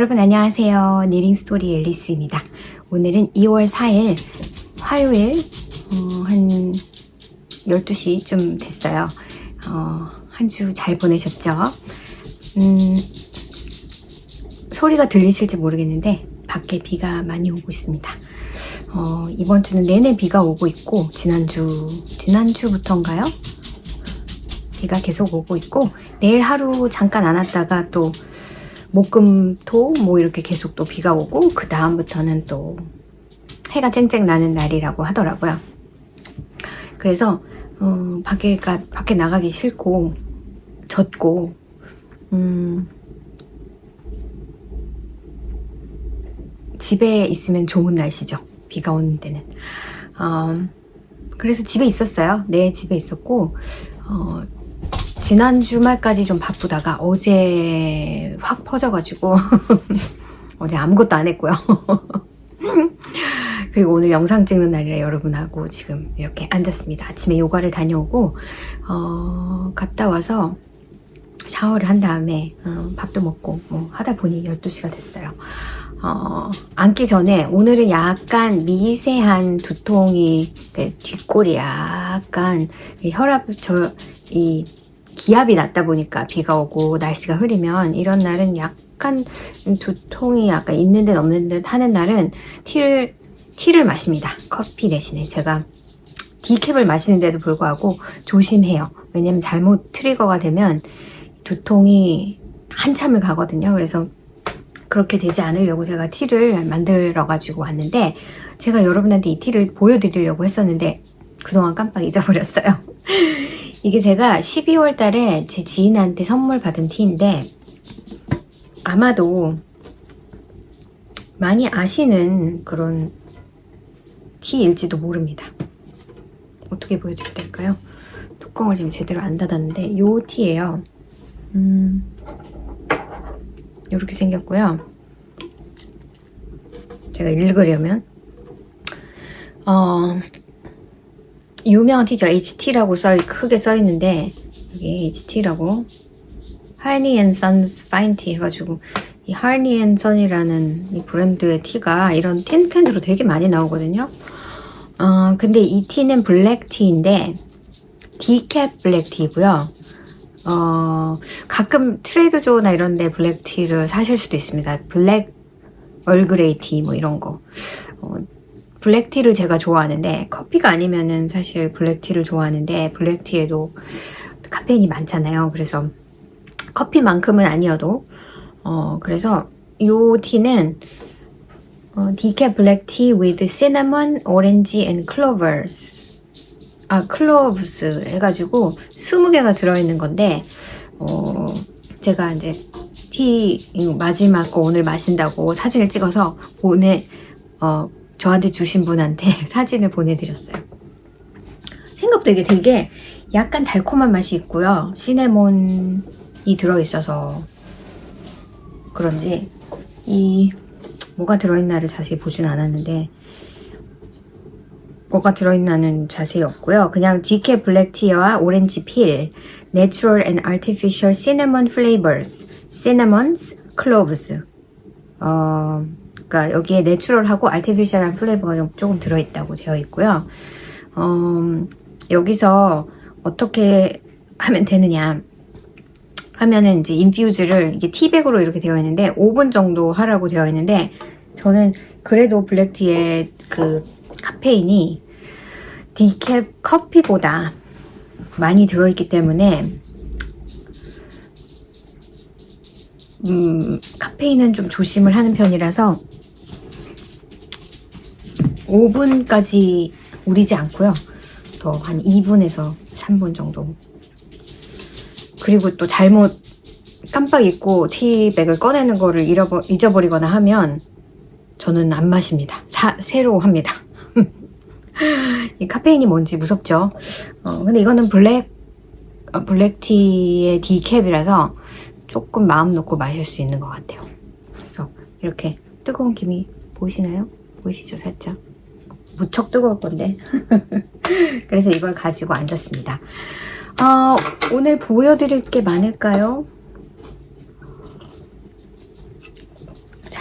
여러분 안녕하세요. 니링스토리 앨리스입니다. 오늘은 2월 4일 화요일 한 12시쯤 됐어요. 한 주 잘 보내셨죠? 소리가 들리실지 모르겠는데 밖에 비가 많이 오고 있습니다. 이번 주는 내내 비가 오고 있고 지난주부터인가요? 비가 계속 오고 있고 내일 하루 잠깐 안 왔다가 또 목금토 뭐 이렇게 계속 또 비가 오고 그 다음부터는 또 해가 쨍쨍 나는 날이라고 하더라고요. 그래서 밖에 나가기 싫고 젖고 집에 있으면 좋은 날씨죠. 비가 오는 때는. 그래서 집에 있었어요. 네, 집에 있었고 지난 주말까지 좀 바쁘다가 어제 확 퍼져가지고 어제 아무것도 안 했고요. 그리고 오늘 영상 찍는 날이라 여러분하고 지금 이렇게 앉았습니다. 아침에 요가를 다녀오고 갔다 와서 샤워를 한 다음에 밥도 먹고 뭐 하다 보니 12시가 됐어요. 앉기 전에 오늘은 약간 미세한 두통이 뒷골이 약간 이 기압이 낮다 보니까 비가 오고 날씨가 흐리면 이런 날은 약간 두통이 약간 있는 듯 없는 듯 하는 날은 티를 마십니다. 커피 대신에 제가 디캡을 마시는데도 불구하고 조심해요. 왜냐면 잘못 트리거가 되면 두통이 한참을 가거든요. 그래서 그렇게 되지 않으려고 제가 티를 만들어 가지고 왔는데 제가 여러분한테 이 티를 보여드리려고 했었는데 그동안 깜빡 잊어버렸어요. 이게 제가 12월 달에 제 지인한테 선물 받은 티인데 아마도 많이 아시는 그런 티일지도 모릅니다. 어떻게 보여드려야 될까요? 뚜껑을 지금 제대로 안 닫았는데 요 티예요. 이렇게 생겼고요. 제가 읽으려면 유명한 티죠. HT라고 크게 써있는데 이게 HT라고 Harney & Sons Fine Tea 해가지고 이 Harney & Sons이라는 이 브랜드의 티가 이런 틴캔으로 되게 많이 나오거든요. 근데 이 티는 블랙티인데 디캡 블랙티이고요. 가끔 트레이더조나 이런데 블랙티를 사실 수도 있습니다. 블랙 얼그레이 티 뭐 이런 거. 블랙티를 제가 좋아하는데 커피가 아니면은 사실 블랙티를 좋아하는데 블랙티에도 카페인이 많잖아요. 그래서 커피만큼은 아니어도 그래서 요 티는 디캡 블랙티 with cinnamon, orange and cloves 해가지고 20개가 들어있는 건데 제가 이제 티 마지막 거 오늘 마신다고 사진을 찍어서 저한테 주신 분한테 사진을 보내드렸어요. 생각보다 이게 되게 약간 달콤한 맛이 있고요. 시네몬이 들어있어서 그런지 뭐가 들어있나를 자세히 보진 않았는데 뭐가 들어있나는 자세히 없고요. 그냥 디캡 블랙티와 오렌지 필, Natural and Artificial Cinnamon Flavors, Cinnamons, Cloves. 그러니까 여기에 내추럴하고 아티피셜한 플레이버가 조금 들어있다고 되어 있고요. 여기서 어떻게 하면 되느냐 하면은 이제 인퓨즈를 이게 티백으로 이렇게 되어 있는데 5분 정도 하라고 되어 있는데 저는 그래도 블랙티의 그 카페인이 디캡 커피보다 많이 들어있기 때문에 카페인은 좀 조심을 하는 편이라서 5분까지 우리지 않고요. 더 한 2분에서 3분 정도. 그리고 또 잘못 깜빡 잊고 티백을 꺼내는 거를 잊어버리거나 하면 저는 안 마십니다. 새로 합니다. 이 카페인이 뭔지 무섭죠? 근데 이거는 블랙티의 디캡이라서 조금 마음 놓고 마실 수 있는 것 같아요. 그래서 이렇게 뜨거운 김이 보이시나요? 보이시죠? 살짝 무척 뜨거울 건데 그래서 이걸 가지고 앉았습니다. 오늘 보여드릴 게 많을까요?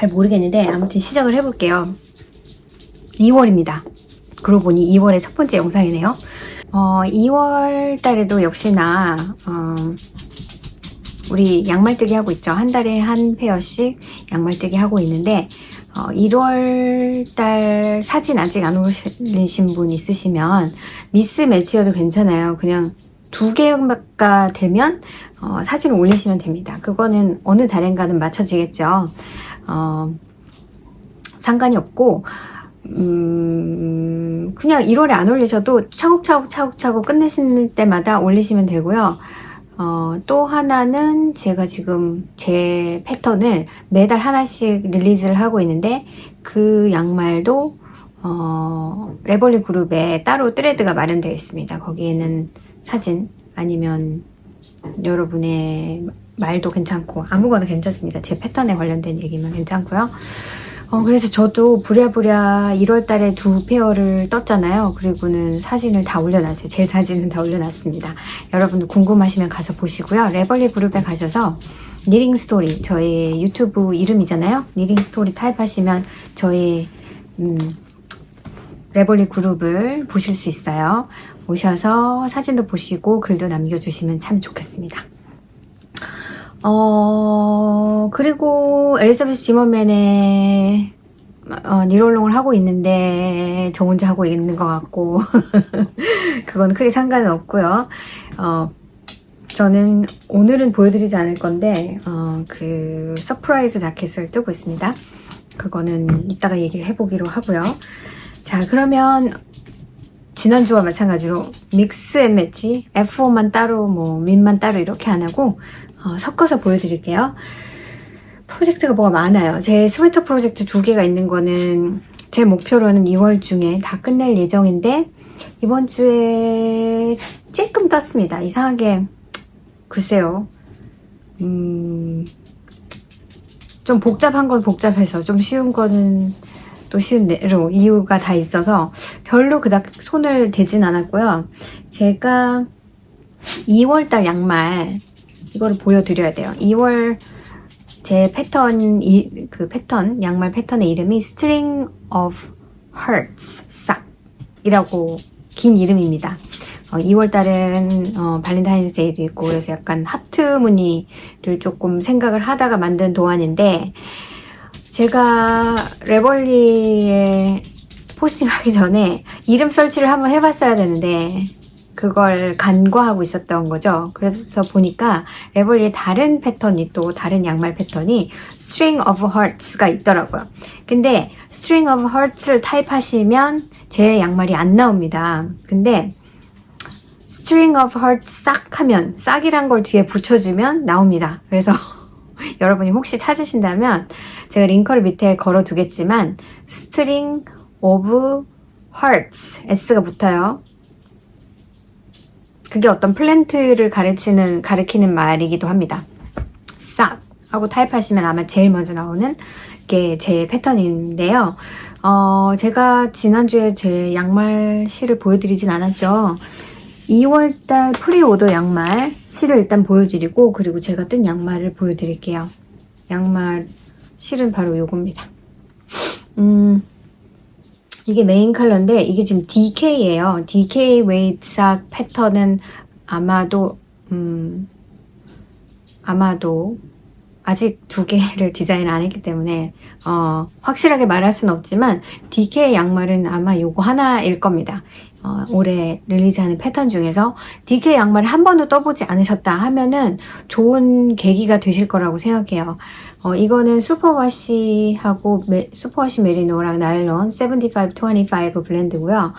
잘 모르겠는데 아무튼 시작을 해볼게요. 2월입니다. 그러고 보니 2월의 첫 번째 영상이네요. 2월 달에도 역시나 우리 양말뜨기 하고 있죠. 한 달에 한 페어씩 양말뜨기 하고 있는데 1월 달 사진 아직 안 올리신 분 있으시면 미스매치여도 괜찮아요. 그냥 2개가 되면 사진을 올리시면 됩니다. 그거는 어느 달인가는 맞춰지겠죠. 상관이 없고 그냥 1월에 안 올리셔도 차곡차곡 끝내실 때마다 올리시면 되고요. 또 하나는 제가 지금 제 패턴을 매달 하나씩 릴리즈를 하고 있는데 그 양말도 레벌리 그룹에 따로 트레드가 마련되어 있습니다. 거기에는 사진 아니면 여러분의 말도 괜찮고 아무거나 괜찮습니다. 제 패턴에 관련된 얘기면 괜찮고요. 그래서 저도 부랴부랴 1월달에 2페어를 떴잖아요. 그리고는 사진을 다 올려놨어요. 제 사진은 다 올려놨습니다. 여러분들 궁금하시면 가서 보시고요. 레벌리 그룹에 가셔서 니링 스토리, 저의 유튜브 이름이잖아요. 니링 스토리 타입하시면 저의 레벌리 그룹을 보실 수 있어요. 오셔서 사진도 보시고 글도 남겨주시면 참 좋겠습니다. 그리고 엘리자베스 지머맨의 니롤롱을 하고 있는데 저 혼자 하고 있는 것 같고 그건 크게 상관은 없고요. 저는 오늘은 보여드리지 않을 건데 그 서프라이즈 자켓을 뜨고 있습니다. 그거는 이따가 얘기를 해보기로 하고요. 자, 그러면 지난주와 마찬가지로 믹스 앤 매치, F4만 따로 뭐 민만 따로 이렇게 안 하고 섞어서 보여드릴게요. 프로젝트가 뭐가 많아요. 제 스웨터 프로젝트 2개가 있는 거는 제 목표로는 2월 중에 다 끝낼 예정인데 이번 주에 찔끔 떴습니다. 이상하게 글쎄요. 좀 복잡한 건 복잡해서 좀 쉬운 거는 또 쉬운 대로 이유가 다 있어서 별로 그닥 손을 대진 않았고요. 제가 2월달 양말 이거를 보여드려야 돼요. 2월 제 패턴, 그 패턴, 양말 패턴의 이름이 String of Hearts 싹이라고 긴 이름입니다. 2월달은 발렌타인스데이도 있고 그래서 약간 하트 무늬를 조금 생각을 하다가 만든 도안인데 제가 레벌리에 포스팅하기 전에 이름 설치를 한번 해봤어야 되는데 그걸 간과하고 있었던 거죠. 그래서 보니까 레벌리의 다른 패턴이 또 다른 양말 패턴이 String of Hearts가 있더라고요. 근데 String of Hearts를 타입하시면 제 양말이 안 나옵니다. 근데 String of Hearts 싹 하면 싹이란 걸 뒤에 붙여주면 나옵니다. 그래서 여러분이 혹시 찾으신다면 제가 링크를 밑에 걸어 두겠지만 String of Hearts S가 붙어요. 그게 어떤 플랜트를 가리키는 말이기도 합니다. 싹 하고 타입하시면 아마 제일 먼저 나오는 게 제 패턴인데요. 제가 지난주에 제 양말 실을 보여드리진 않았죠. 2월달 프리오더 양말 실을 일단 보여드리고 그리고 제가 뜬 양말을 보여드릴게요. 양말 실은 바로 요겁니다. 이게 메인 컬러인데 이게 지금 DK예요. DK 웨이트삭 패턴은 아마도 아직 2개를 디자인 안 했기 때문에 확실하게 말할 수는 없지만 DK 양말은 아마 요거 하나일 겁니다. 올해 릴리즈하는 패턴 중에서 DK 양말을 한 번도 떠보지 않으셨다 하면은 좋은 계기가 되실 거라고 생각해요. 이거는 슈퍼워시하고 슈퍼워시 메리노랑 나일론 75-25 블렌드고요.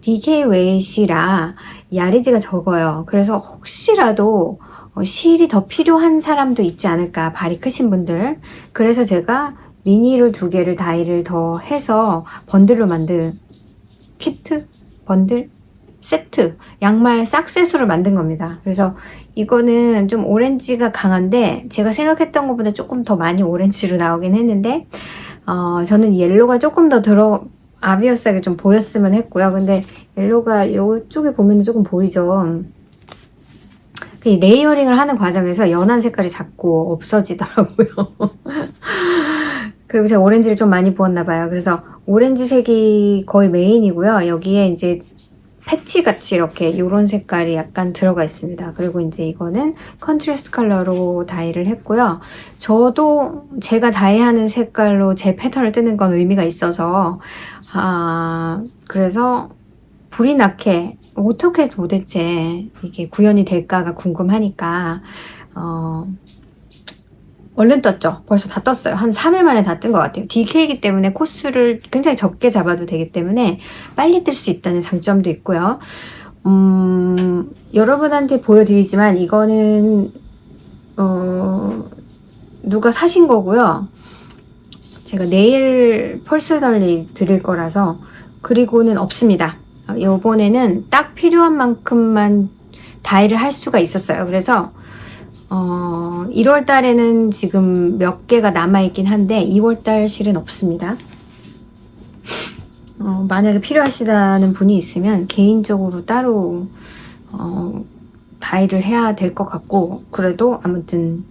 DK 웨이시라 야리지가 적어요. 그래서 혹시라도 실이 더 필요한 사람도 있지 않을까, 발이 크신 분들. 그래서 제가 미니로 2개를 다이를 더 해서 번들로 만든 키트? 번들? 세트, 양말 싹셋으로 만든 겁니다. 그래서 이거는 좀 오렌지가 강한데 제가 생각했던 것보다 조금 더 많이 오렌지로 나오긴 했는데 저는 옐로가 조금 더 아비어스하게 좀 보였으면 했고요. 근데 옐로가 이쪽에 보면 조금 보이죠. 레이어링을 하는 과정에서 연한 색깔이 자꾸 없어지더라고요. 그리고 제가 오렌지를 좀 많이 부었나봐요. 그래서 오렌지색이 거의 메인이고요. 여기에 이제 패치 같이 이렇게 요런 색깔이 약간 들어가 있습니다. 그리고 이제 이거는 컨트라스트 컬러로 다이를 했고요. 저도 제가 다이하는 색깔로 제 패턴을 뜨는 건 의미가 있어서 그래서 불이 나게 어떻게 도대체 이게 구현이 될까가 궁금하니까 얼른 떴죠. 벌써 다 떴어요. 한 3일 만에 다 뜬 것 같아요. DK이기 때문에 코스를 굉장히 적게 잡아도 되기 때문에 빨리 뜰 수 있다는 장점도 있고요. 여러분한테 보여드리지만 이거는 누가 사신 거고요. 제가 내일 퍼스널리 드릴 거라서 그리고는 없습니다. 요번에는 딱 필요한 만큼만 다이를 할 수가 있었어요. 그래서 1월 달에는 지금 몇 개가 남아있긴 한데 2월 달 실은 없습니다. 만약에 필요하시다는 분이 있으면 개인적으로 따로 다이를 해야 될 것 같고, 그래도 아무튼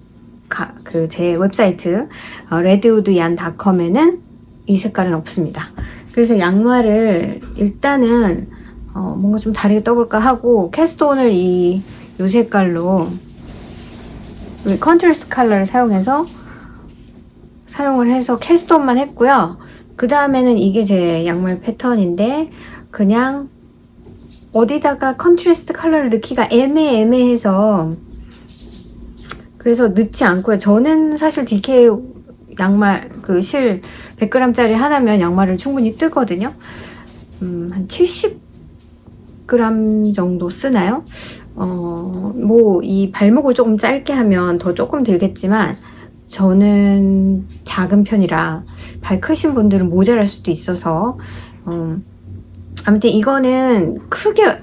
제 웹사이트 redwoodyan.com에는 이 색깔은 없습니다. 그래서 양말을 일단은 뭔가 좀 다르게 떠볼까 하고 캐스톤을 요 색깔로 컨트라스트 컬러를 사용을 해서 캐스톤만 했고요. 그 다음에는 이게 제 양말 패턴인데 그냥 어디다가 컨트라스트 컬러를 넣기가 애매해서 그래서 넣지 않고요. 저는 사실 DK 양말 실 100g짜리 하나면 양말을 충분히 뜨거든요. 한 70g 정도 쓰나요? 이 발목을 조금 짧게 하면 더 조금 들겠지만 저는 작은 편이라 발 크신 분들은 모자랄 수도 있어서 아무튼 이거는 크게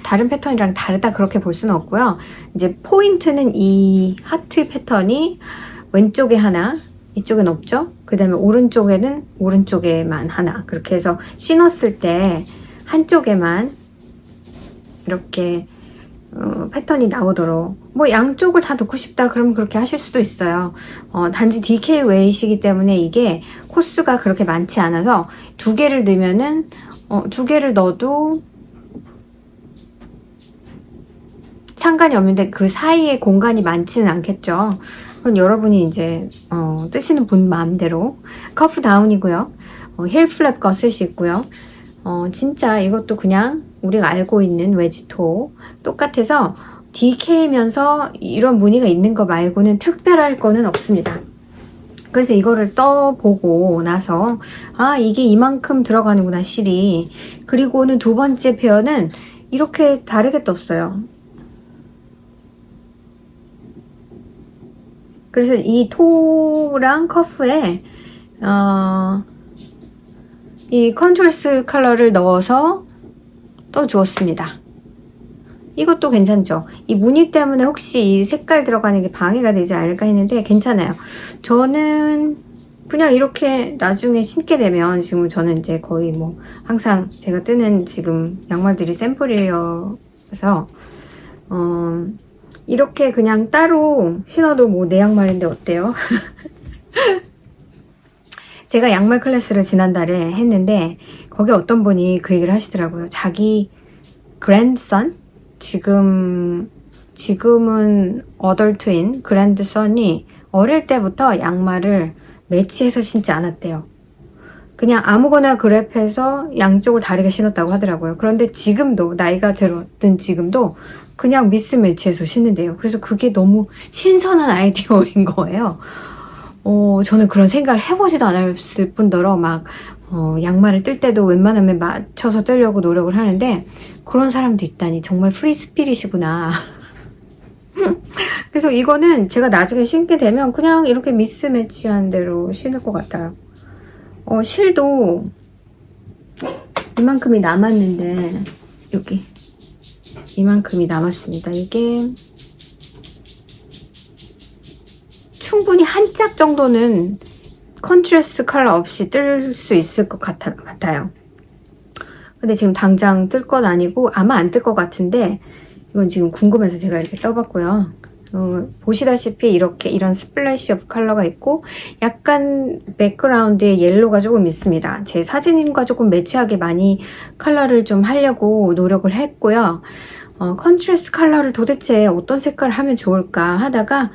다른 패턴이랑 다르다 그렇게 볼 수는 없고요. 이제 포인트는 이 하트 패턴이 왼쪽에 하나, 이쪽엔 없죠? 그 다음에 오른쪽에는 오른쪽에만 하나, 그렇게 해서 신었을 때 한쪽에만 이렇게 패턴이 나오도록 양쪽을 다 넣고 싶다 그러면 그렇게 하실 수도 있어요. 단지 DK 웨이시기 때문에 이게 코스가 그렇게 많지 않아서 두 개를 넣으면은 2개를 넣어도 상관이 없는데 그 사이에 공간이 많지는 않겠죠. 그건 여러분이 이제 뜨시는 분 마음대로. 커프 다운이고요. 힐 플랩 것을 씻고요. 진짜 이것도 그냥 우리가 알고 있는 웨지토 똑같아서 DK면서 이런 무늬가 있는 거 말고는 특별할 거는 없습니다. 그래서 이거를 떠보고 나서 이게 이만큼 들어가는구나 실이. 그리고는 두 번째 페어는 이렇게 다르게 떴어요. 그래서 이 토랑 커프에 이 컨트라스트 컬러를 넣어서 떠주었습니다. 이것도 괜찮죠? 이 무늬 때문에 혹시 이 색깔 들어가는 게 방해가 되지 않을까 했는데 괜찮아요. 저는 그냥 이렇게 나중에 신게 되면, 지금 저는 이제 거의 항상 제가 뜨는 지금 양말들이 샘플이어서 이렇게 그냥 따로 신어도 내 양말인데 어때요? 제가 양말 클래스를 지난달에 했는데 거기 어떤 분이 그 얘기를 하시더라고요. 자기 그랜드선, 지금은 어덜트인 그랜드선이 어릴 때부터 양말을 매치해서 신지 않았대요. 그냥 아무거나 그랩해서 양쪽을 다르게 신었다고 하더라고요. 그런데 지금도 나이가 들었든 지금도 그냥 미스매치해서 신는데요. 그래서 그게 너무 신선한 아이디어인 거예요. 저는 그런 생각을 해보지도 않았을 뿐더러 양말을 뜰 때도 웬만하면 맞춰서 뜨려고 노력을 하는데 그런 사람도 있다니 정말 프리스피릿이구나. 그래서 이거는 제가 나중에 신게 되면 그냥 이렇게 미스매치한 대로 신을 것 같아요. 실도 이만큼이 남았는데 여기 이만큼이 남았습니다. 이게 충분히 한 짝 정도는 컨트라스트 컬러 없이 뜰 수 있을 것 같아요. 근데 지금 당장 뜰 건 아니고 아마 안 뜰 것 같은데 이건 지금 궁금해서 제가 이렇게 떠봤고요. 보시다시피 이렇게 이런 스플래시 오브 컬러가 있고 약간 백그라운드에 옐로우가 조금 있습니다. 제 사진과 조금 매치하게 많이 컬러를 좀 하려고 노력을 했고요. 컨트라스트 컬러를 도대체 어떤 색깔을 하면 좋을까 하다가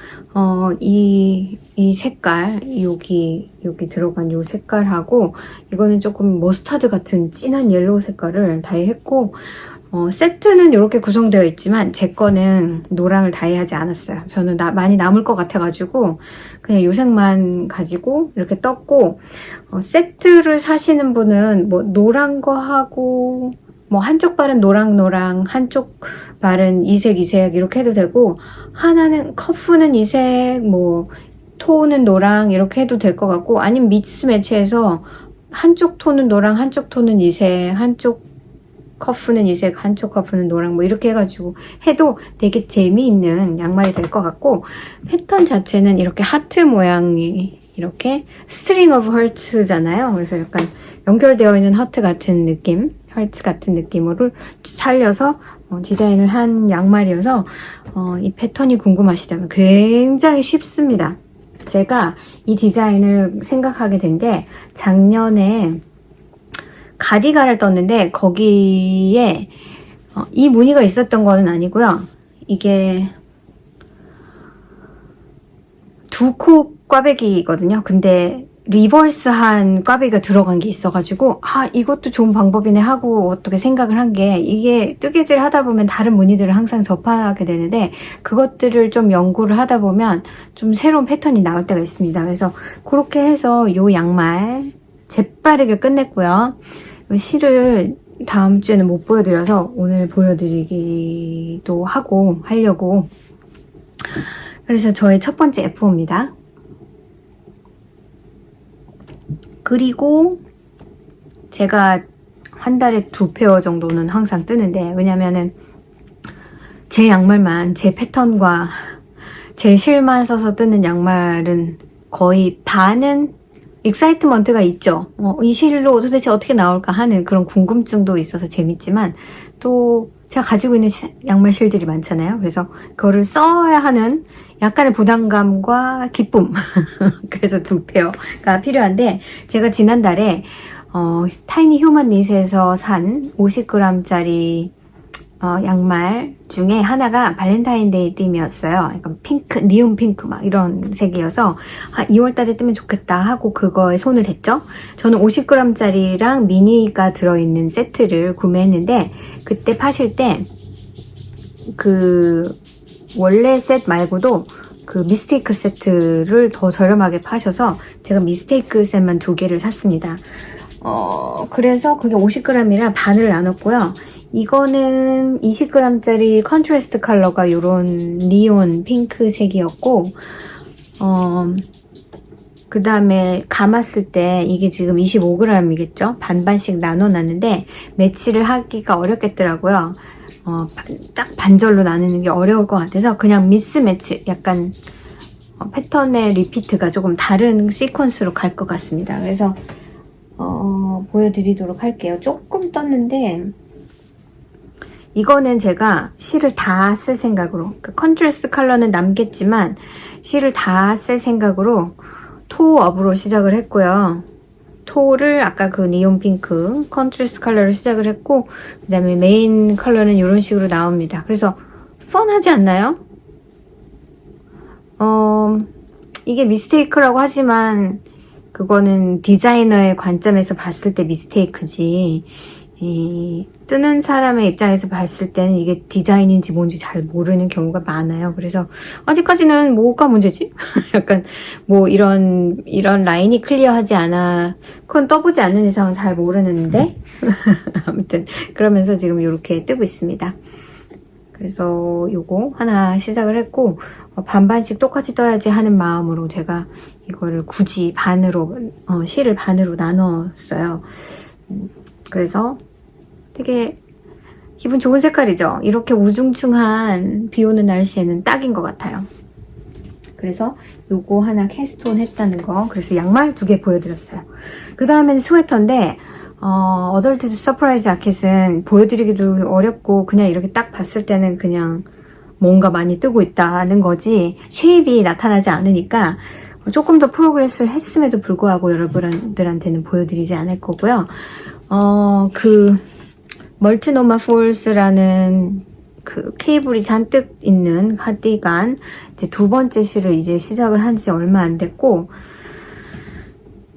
이 색깔 여기 들어간 이 색깔하고 이거는 조금 머스타드 같은 진한 옐로우 색깔을 다이했고 세트는 이렇게 구성되어 있지만 제 거는 노랑을 다이하지 않았어요. 저는 많이 남을 것 같아가지고 그냥 이 색만 가지고 이렇게 떴고 세트를 사시는 분은 뭐 노란 거 하고 뭐 한쪽 발은 노랑 한쪽 발은 이색 이렇게 해도 되고 하나는 커프는 이색 뭐 톤은 노랑 이렇게 해도 될 것 같고 아니면 믹스 매치해서 한쪽 톤은 노랑 한쪽 톤은 이색 한쪽 커프는 이색 한쪽 커프는 노랑 뭐 이렇게 해가지고 해도 되게 재미있는 양말이 될 것 같고 패턴 자체는 이렇게 하트 모양이 이렇게 스트링 오브 헐트잖아요. 그래서 약간 연결되어 있는 하트 같은 느낌 헐트 같은 느낌으로 살려서 디자인을 한 양말이어서 이 패턴이 궁금하시다면 굉장히 쉽습니다. 제가 이 디자인을 생각하게 된 게 작년에 가디건을 떴는데 거기에 이 무늬가 있었던 거는 아니고요. 이게 두 코 꽈배기거든요. 근데 리버스한 꽈배기가 들어간 게 있어가지고 이것도 좋은 방법이네 하고 어떻게 생각을 한 게 이게 뜨개질 하다 보면 다른 무늬들을 항상 접하게 되는데 그것들을 좀 연구를 하다 보면 좀 새로운 패턴이 나올 때가 있습니다. 그래서 그렇게 해서 이 양말 재빠르게 끝냈고요. 실을 다음 주에는 못 보여드려서 오늘 보여드리기도 하려고 그래서 저의 첫 번째 F5입니다. 그리고 제가 한 달에 2페어 정도는 항상 뜨는데 왜냐면은 제 양말만 제 패턴과 제 실만 써서 뜨는 양말은 거의 반은 익사이트먼트가 있죠. 이 실로 도대체 어떻게 나올까 하는 그런 궁금증도 있어서 재밌지만 또 제가 가지고 있는 양말 실들이 많잖아요. 그래서 그거를 써야 하는 약간의 부담감과 기쁨 그래서 2페어가 필요한데 제가 지난달에 타이니 휴먼 닛에서 산 50g짜리 양말 중에 하나가 발렌타인데이 띠이었어요. 약간 핑크, 니온 핑크 막 이런 색이어서 2월달에 뜨면 좋겠다 하고 그거에 손을 댔죠. 저는 50g짜리랑 미니가 들어있는 세트를 구매했는데 그때 파실 때 그 원래 셋 말고도 그 미스테이크 세트를 더 저렴하게 파셔서 제가 미스테이크 셋만 2개를 샀습니다. 그래서 그게 50g이라 반을 나눴고요. 이거는 20g짜리 컨트라스트 컬러가 이런 니온 핑크색이었고 그 다음에 감았을 때 이게 지금 25g이겠죠? 반반씩 나눠놨는데 매치를 하기가 어렵겠더라고요. 딱 반절로 나누는 게 어려울 것 같아서 그냥 미스매치 약간 패턴의 리피트가 조금 다른 시퀀스로 갈 것 같습니다. 그래서 보여드리도록 할게요. 조금 떴는데 이거는 제가 실을 다 쓸 생각으로 컨트라스트 컬러는 남겠지만 실을 다 쓸 생각으로 토업으로 시작을 했고요. 토를 아까 그 니온 핑크 컨트라스트 컬러로 시작을 했고 그 다음에 메인 컬러는 이런 식으로 나옵니다. 그래서 펀하지 않나요? 이게 미스테이크라고 하지만 그거는 디자이너의 관점에서 봤을 때 미스테이크지 뜨는 사람의 입장에서 봤을 때는 이게 디자인인지 뭔지 잘 모르는 경우가 많아요. 그래서 아직까지는 뭐가 문제지? 약간 뭐 이런 라인이 클리어하지 않아 그건 떠보지 않는 이상은 잘 모르는데 아무튼 그러면서 지금 이렇게 뜨고 있습니다. 그래서 요거 하나 시작을 했고 반반씩 똑같이 떠야지 하는 마음으로 제가 이거를 굳이 반으로 실을 반으로 나눴어요. 그래서 되게 기분 좋은 색깔이죠. 이렇게 우중충한 비 오는 날씨에는 딱인 것 같아요. 그래서 요거 하나 캐스트온 했다는 거 그래서 양말 2개 보여드렸어요. 그 다음엔 스웨터인데 어덜트 서프라이즈 자켓은 보여드리기도 어렵고 그냥 이렇게 딱 봤을 때는 그냥 뭔가 많이 뜨고 있다는 거지 쉐입이 나타나지 않으니까 조금 더 프로그레스를 했음에도 불구하고 여러분들한테는 보여드리지 않을 거고요. 그 멀티노마 폴스라는 그 케이블이 잔뜩 있는 카디건 이제 두 번째 실을 이제 시작을 한 지 얼마 안 됐고,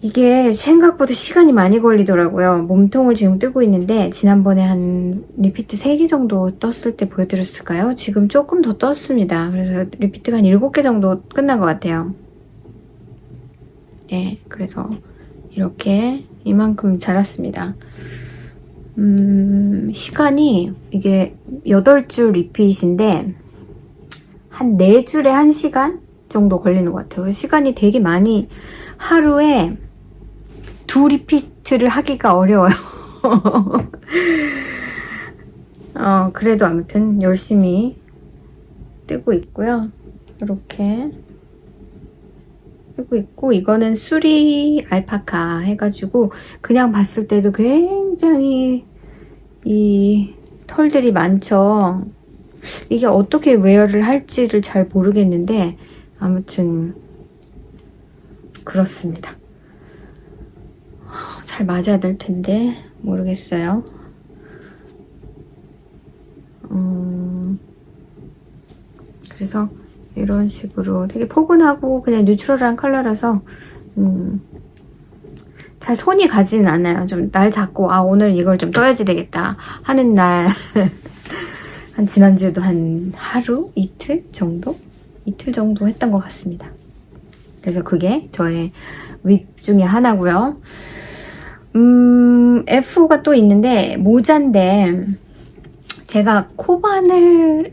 이게 생각보다 시간이 많이 걸리더라고요. 몸통을 지금 뜨고 있는데 지난번에 한 리피트 3개 정도 떴을 때 보여드렸을까요? 지금 조금 더 떴습니다. 그래서 리피트가 한 7개 정도 끝난 것 같아요. 네, 그래서 이렇게 이만큼 자랐습니다. 시간이 이게 8줄 리핏인데 한 4줄에 1시간 정도 걸리는 것 같아요. 그래서 시간이 되게 많이, 하루에 2 리피트를 하기가 어려워요. 그래도 아무튼 열심히 뜨고 있고요. 이렇게 뜨고 있고, 이거는 수리 알파카 해가지고 그냥 봤을 때도 굉장히 이 털들이 많죠. 이게 어떻게 웨어를 할지를 잘 모르겠는데 아무튼 그렇습니다. 잘 맞아야 될 텐데 모르겠어요. 그래서 이런 식으로 되게 포근하고 그냥 뉴트럴한 컬러라서 잘 손이 가지는 않아요. 좀 날 잡고 오늘 이걸 좀 떠야지 되겠다 하는 날 한 지난주에도 한 하루? 이틀 정도? 이틀 정도 했던 것 같습니다. 그래서 그게 저의 립 중에 하나고요. F5가 또 있는데 모자인데 제가 코바늘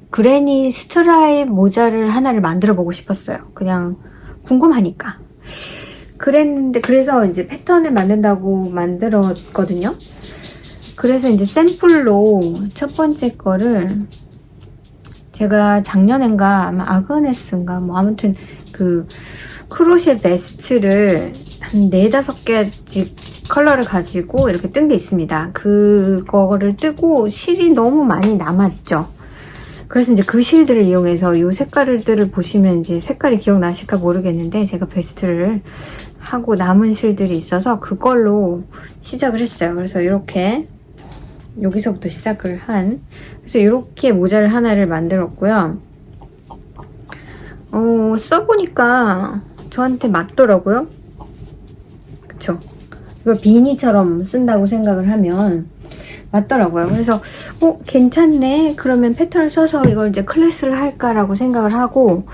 그레니 스트라입 모자를 하나를 만들어 보고 싶었어요. 그냥 궁금하니까. 그래서 이제 패턴을 만든다고 만들었거든요. 그래서 이제 샘플로 첫 번째 거를 제가 작년엔가 아마 아그네스인가 뭐 아무튼 그 크로셰 베스트를 한 4-5개씩 컬러를 가지고 이렇게 뜬 게 있습니다. 그거를 뜨고 실이 너무 많이 남았죠. 그래서 이제 그 실들을 이용해서 이 색깔들을 보시면 이제 색깔이 기억나실까 모르겠는데 제가 베스트를 하고 남은 실들이 있어서 그걸로 시작을 했어요. 그래서 이렇게 여기서부터 시작을 그래서 이렇게 모자를 하나를 만들었고요. 써보니까 저한테 맞더라고요. 그쵸? 이걸 비니처럼 쓴다고 생각을 하면 맞더라고요. 그래서 괜찮네. 그러면 패턴을 써서 이걸 이제 클래스를 할까라고 생각을 하고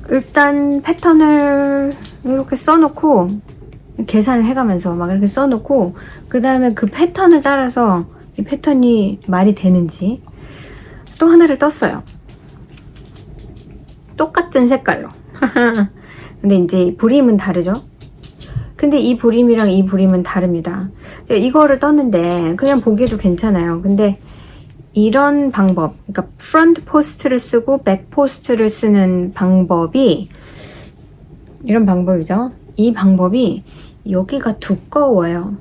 일단 패턴을 이렇게 써놓고 계산을 해가면서 막 이렇게 써놓고 그 다음에 그 패턴을 따라서 이 패턴이 말이 되는지 또 하나를 떴어요. 똑같은 색깔로. 근데 이제 부림은 다르죠. 근데 이 부림이랑 이 부림은 다릅니다. 이거를 떴는데 그냥 보기에도 괜찮아요. 근데 이런 방법, 그러니까 프론트 포스트를 쓰고 백 포스트를 쓰는 방법이 이런 방법이죠. 이 방법이 여기가 두꺼워요.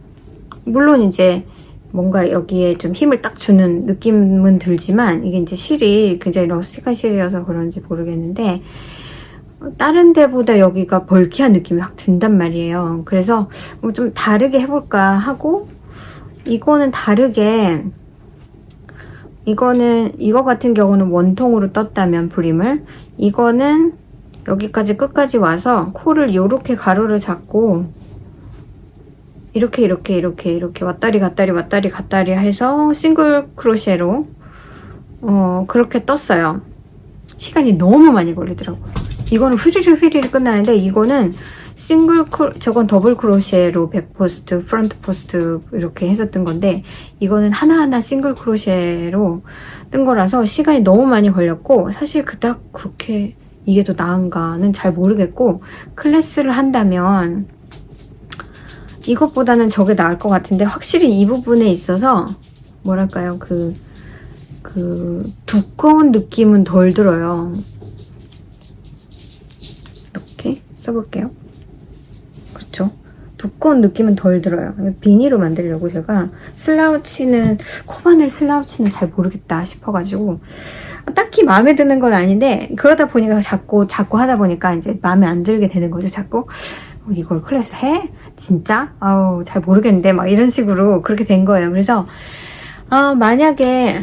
물론 이제 뭔가 여기에 좀 힘을 딱 주는 느낌은 들지만 이게 이제 실이 굉장히 러스틱한 실이어서 그런지 모르겠는데 다른 데보다 여기가 벌키한 느낌이 확 든단 말이에요. 그래서 좀 다르게 해볼까 하고 이거는 다르게 이거 같은 경우는 원통으로 떴다면 부림을 이거는 여기까지 끝까지 와서 코를 요렇게 가로를 잡고 이렇게 왔다리 갔다리 해서 싱글 크로셰로 그렇게 떴어요. 시간이 너무 많이 걸리더라고요. 이거는 휘리르 끝나는데 이거는 저건 더블 크로셰로 백 포스트, 프론트 포스트 이렇게 해서 뜬 건데 이거는 하나하나 싱글 크로셰로 뜬 거라서 시간이 너무 많이 걸렸고 사실 그닥 그렇게 이게 더 나은가는 잘 모르겠고 클래스를 한다면 이것보다는 저게 나을 것 같은데 확실히 이 부분에 있어서 뭐랄까요 그 두꺼운 느낌은 덜 들어요. 이렇게 써볼게요. 그렇죠? 두꺼운 느낌은 덜 들어요. 비니로 만들려고 제가 코바늘 슬라우치는 잘 모르겠다 싶어가지고 딱히 마음에 드는 건 아닌데 그러다 보니까 자꾸 하다 보니까 이제 마음에 안 들게 되는 거죠. 자꾸 이걸 클래스 해? 진짜? 아우 잘 모르겠는데 막 이런 식으로 그렇게 된 거예요. 그래서 만약에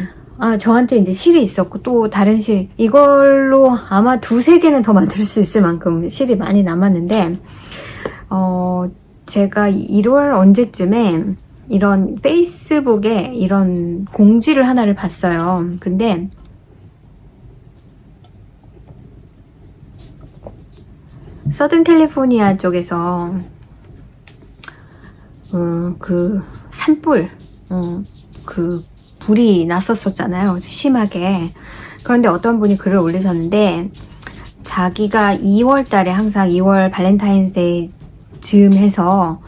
저한테 이제 실이 있었고 또 다른 실 이걸로 아마 2-3개는 더 만들 수 있을 만큼 실이 많이 남았는데 제가 1월 언제쯤에 이런 페이스북에 이런 공지를 하나를 봤어요. 근데 서든 캘리포니아 쪽에서 그 산불 그 불이 났었잖아요. 심하게. 그런데 어떤 분이 글을 올리셨는데 자기가 2월 달에 항상 2월 발렌타인스데이 즈음 해서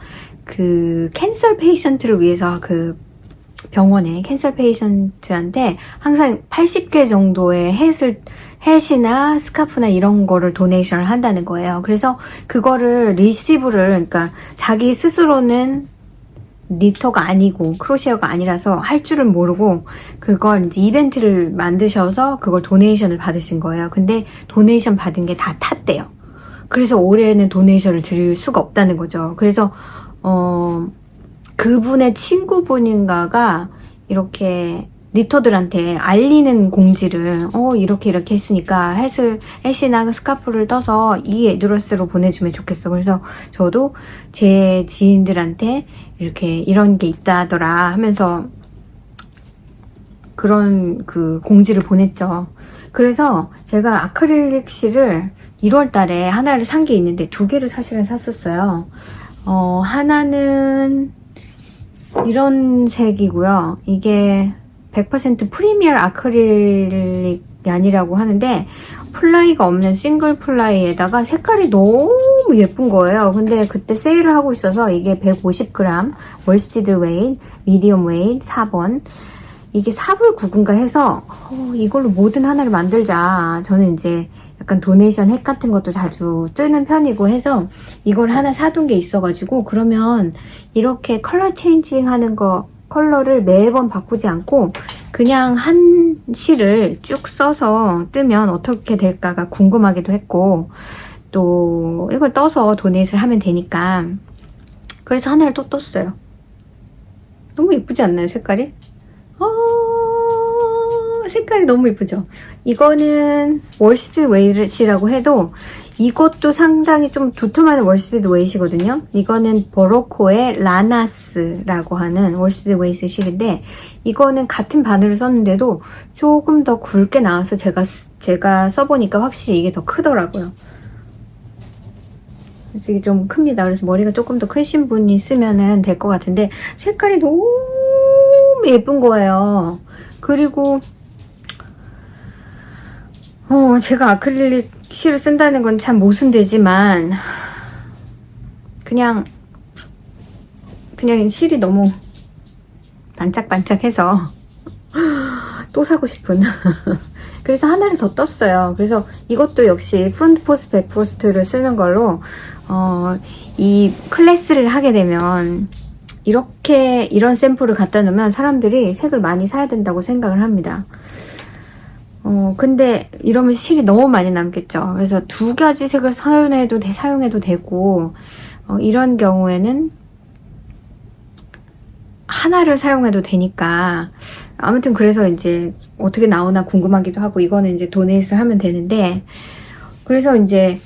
그 캔서 페이션트를 위해서 그 병원에 캔서 페이션트한테 항상 80개 정도의 햇이나 스카프나 이런 거를 도네이션을 한다는 거예요. 그래서 그거를 그러니까 자기 스스로는 니터가 아니고 크로시어가 아니라서 할 줄을 모르고 그걸 이제 이벤트를 만드셔서 그걸 도네이션을 받으신 거예요. 근데 도네이션 받은 게 다 탔대요. 그래서 올해는 도네이션을 드릴 수가 없다는 거죠. 그래서 그분의 친구분인가가 이렇게 니터들한테 알리는 공지를 이렇게 했으니까 햇이나 스카프를 떠서 이 애드레스로 보내주면 좋겠어. 그래서 저도 제 지인들한테 이렇게 이런 게 있다더라 하면서 그런 그 공지를 보냈죠. 그래서 제가 아크릴릭 실을 1월 달에 하나를 산 게 있는데 2개를 사실은 샀었어요. 하나는 이런 색이고요. 이게 100% 프리미어 아크릴릭이 아니라고 하는데 플라이가 없는 싱글 플라이에다가 색깔이 너무 예쁜 거예요. 근데 그때 세일을 하고 있어서 이게 150g 월스티드 웨이트, 미디엄 웨이트 4번 이게 4불 9군가 해서 이걸로 뭐든 하나를 만들자. 저는 이제 약간 도네이션 핵 같은 것도 자주 뜨는 편이고 해서 이걸 하나 사둔 게 있어가지고 그러면 이렇게 컬러 체인징 하는 거 컬러를 매번 바꾸지 않고 그냥 한 실을 쭉 써서 뜨면 어떻게 될까가 궁금하기도 했고 또 이걸 떠서 도네이트를 하면 되니까 그래서 하나를 또 떴어요. 너무 예쁘지 않나요, 색깔이? 색깔이 너무 예쁘죠? 이거는 월시드 웨이트라고 해도 이것도 상당히 좀 두툼한 월시드 웨이트거든요. 이거는 버로코의 라나스라고 하는 월시드 웨이트 실인데 이거는 같은 바늘을 썼는데도 조금 더 굵게 나와서 제가 써보니까 확실히 이게 더 크더라고요. 그래서 이게 좀 큽니다. 그래서 머리가 조금 더 크신 분이 쓰면 될 것 같은데 색깔이 너무 예쁜 거예요. 그리고 제가 아크릴릭 실을 쓴다는 건 참 모순되지만 그냥 실이 너무 반짝반짝해서 또 사고 싶은 그래서 하나를 더 떴어요. 그래서 이것도 역시 프론트 포스트, 백 포스트를 쓰는 걸로 이 클래스를 하게 되면 이런 샘플을 갖다 놓으면 사람들이 색을 많이 사야 된다고 생각을 합니다. 근데 이러면 실이 너무 많이 남겠죠. 그래서 2가지 색을 사용해도 되고 이런 경우에는 하나를 사용해도 되니까 아무튼 그래서 이제 어떻게 나오나 궁금하기도 하고 이거는 이제 도네이트를 하면 되는데 그래서 이제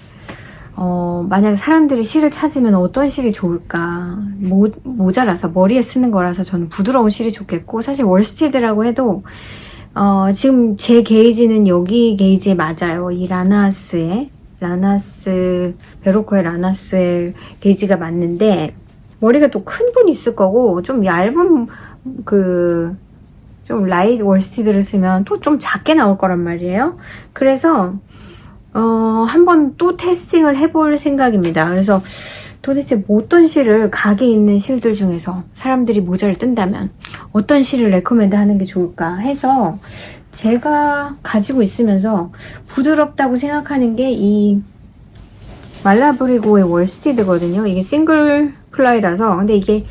만약에 사람들이 실을 찾으면 어떤 실이 좋을까 모자라서 머리에 쓰는 거라서 저는 부드러운 실이 좋겠고 사실 월스티드라고 해도 지금 제 게이지는 여기 게이지에 맞아요. 이 베로코의 라나스의 게이지가 맞는데 머리가 또 큰 분이 있을 거고 좀 얇은 좀 라이트 월스티드를 쓰면 또 좀 작게 나올 거란 말이에요. 그래서 한번 또 테스팅을 해볼 생각입니다. 그래서 도대체 어떤 실을 가게에 있는 실들 중에서 사람들이 모자를 뜬다면 어떤 실을 레코멘드 하는 게 좋을까 해서 제가 가지고 있으면서 부드럽다고 생각하는 게 이 말라브리고의 월스티드거든요. 이게 싱글 플라이라서. 근데 이게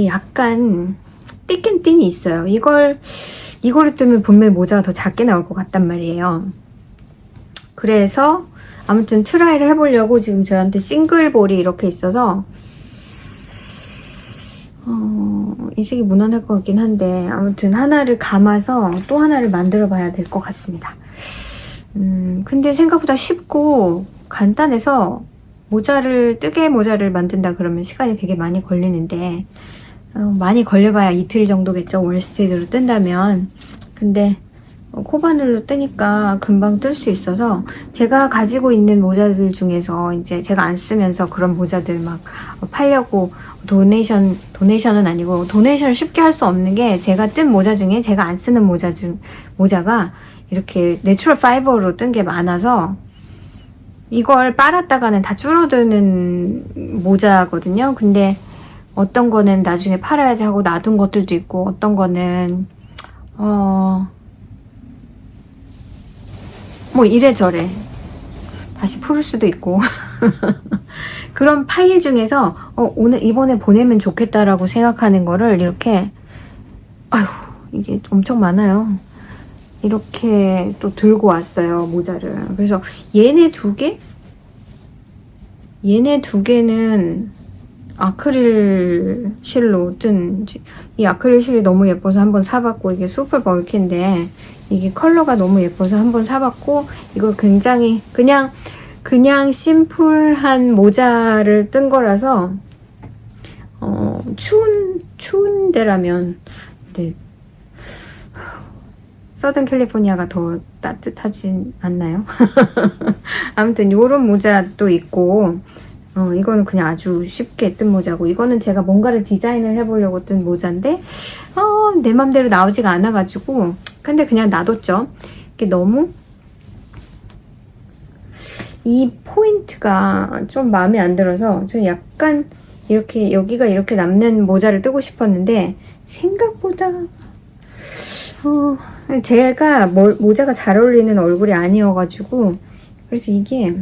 약간 띠낀 있어요. 이거를 뜨면 분명히 모자가 더 작게 나올 것 같단 말이에요. 그래서 아무튼 트라이를 해보려고 지금 저한테 싱글볼이 이렇게 있어서 이 색이 무난할 것 같긴 한데 아무튼 하나를 감아서 또 하나를 만들어 봐야 될 것 같습니다. 근데 생각보다 쉽고 간단해서 뜨개 모자를 만든다 그러면 시간이 되게 많이 걸리는데 많이 걸려봐야 이틀 정도겠죠. 월스티드로 뜬다면. 근데 코바늘로 뜨니까 금방 뜰 수 있어서 제가 가지고 있는 모자들 중에서 이제 제가 안 쓰면서 그런 모자들 막 팔려고 도네이션은 아니고 도네이션을 쉽게 할 수 없는 게 제가 뜬 모자 중에 제가 안 쓰는 모자가 이렇게 내추럴 파이버로 뜬 게 많아서 이걸 빨았다가는 다 줄어드는 모자거든요. 근데 어떤 거는 나중에 팔아야지 하고 놔둔 것들도 있고 어떤 거는 뭐 이래저래 다시 풀을 수도 있고 그런 파일 중에서 이번에 보내면 좋겠다라고 생각하는 거를 이렇게 이게 엄청 많아요. 이렇게 또 들고 왔어요, 모자를. 그래서 얘네 두 개는 아크릴 실로 이 아크릴 실이 너무 예뻐서 한번 사봤고, 이게 슈퍼 벌크인데 이게 컬러가 너무 예뻐서 한번 사봤고, 이거 굉장히 그냥 심플한 모자를 뜬 거라서 추운 데라면 네, 서든 캘리포니아가 더 따뜻하진 않나요? 아무튼 요런 모자도 있고, 이거는 그냥 아주 쉽게 뜬 모자고, 이거는 제가 뭔가를 디자인을 해보려고 뜬 모자인데 내 맘대로 나오지가 않아가지고 근데 그냥 놔뒀죠. 이게 너무 이 포인트가 좀 마음에 안 들어서 저는 약간 이렇게 여기가 이렇게 남는 모자를 뜨고 싶었는데 생각보다 제가 모자가 잘 어울리는 얼굴이 아니어가지고, 그래서 이게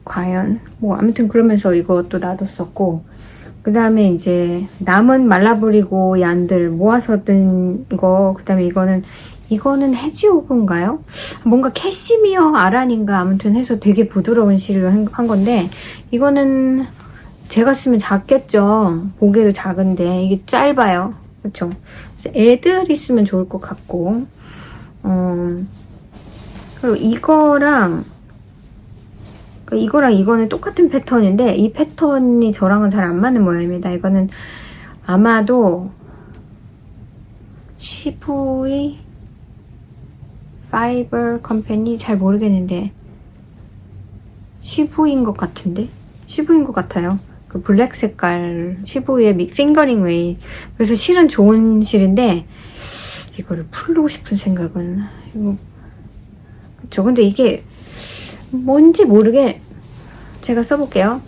과연 뭐 아무튼 그러면서 이것도 놔뒀었고, 그 다음에 이제 남은 말라버리고 얀들 모아서 뜬 거, 그 다음에 이거는 해지오그인가요? 뭔가 캐시미어 아란인가 아무튼 해서 되게 부드러운 실로 한 건데, 이거는 제가 쓰면 작겠죠. 보기에도 작은데 이게 짧아요. 그쵸? 그래서 애들이 쓰면 좋을 것 같고, 그리고 이거는 똑같은 패턴인데 이 패턴이 저랑은 잘 안 맞는 모양입니다. 이거는 아마도 시부이 파이버 컴퍼니, 잘 모르겠는데 시부인 것 같아요. 그 블랙 색깔 시부의 핑거링 웨이. 그래서 실은 좋은 실인데 이거를 풀고 싶은 생각은 그쵸. 근데 이게 뭔지 모르게 제가 써볼게요.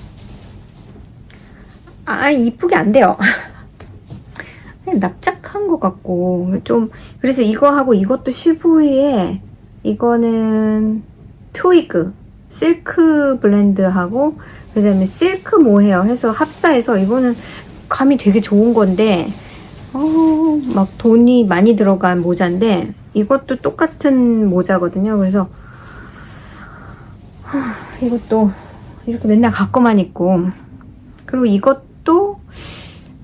이쁘게 안 돼요. 그냥 납작한 것 같고 좀. 그래서 이거하고 이것도 시부이에, 이거는 트위그 실크 블렌드하고 그 다음에 실크 모헤어 해서 합사해서, 이거는 감이 되게 좋은 건데 막 돈이 많이 들어간 모자인데 이것도 똑같은 모자거든요. 그래서 이것도 이렇게 맨날 갖고만 있고, 그리고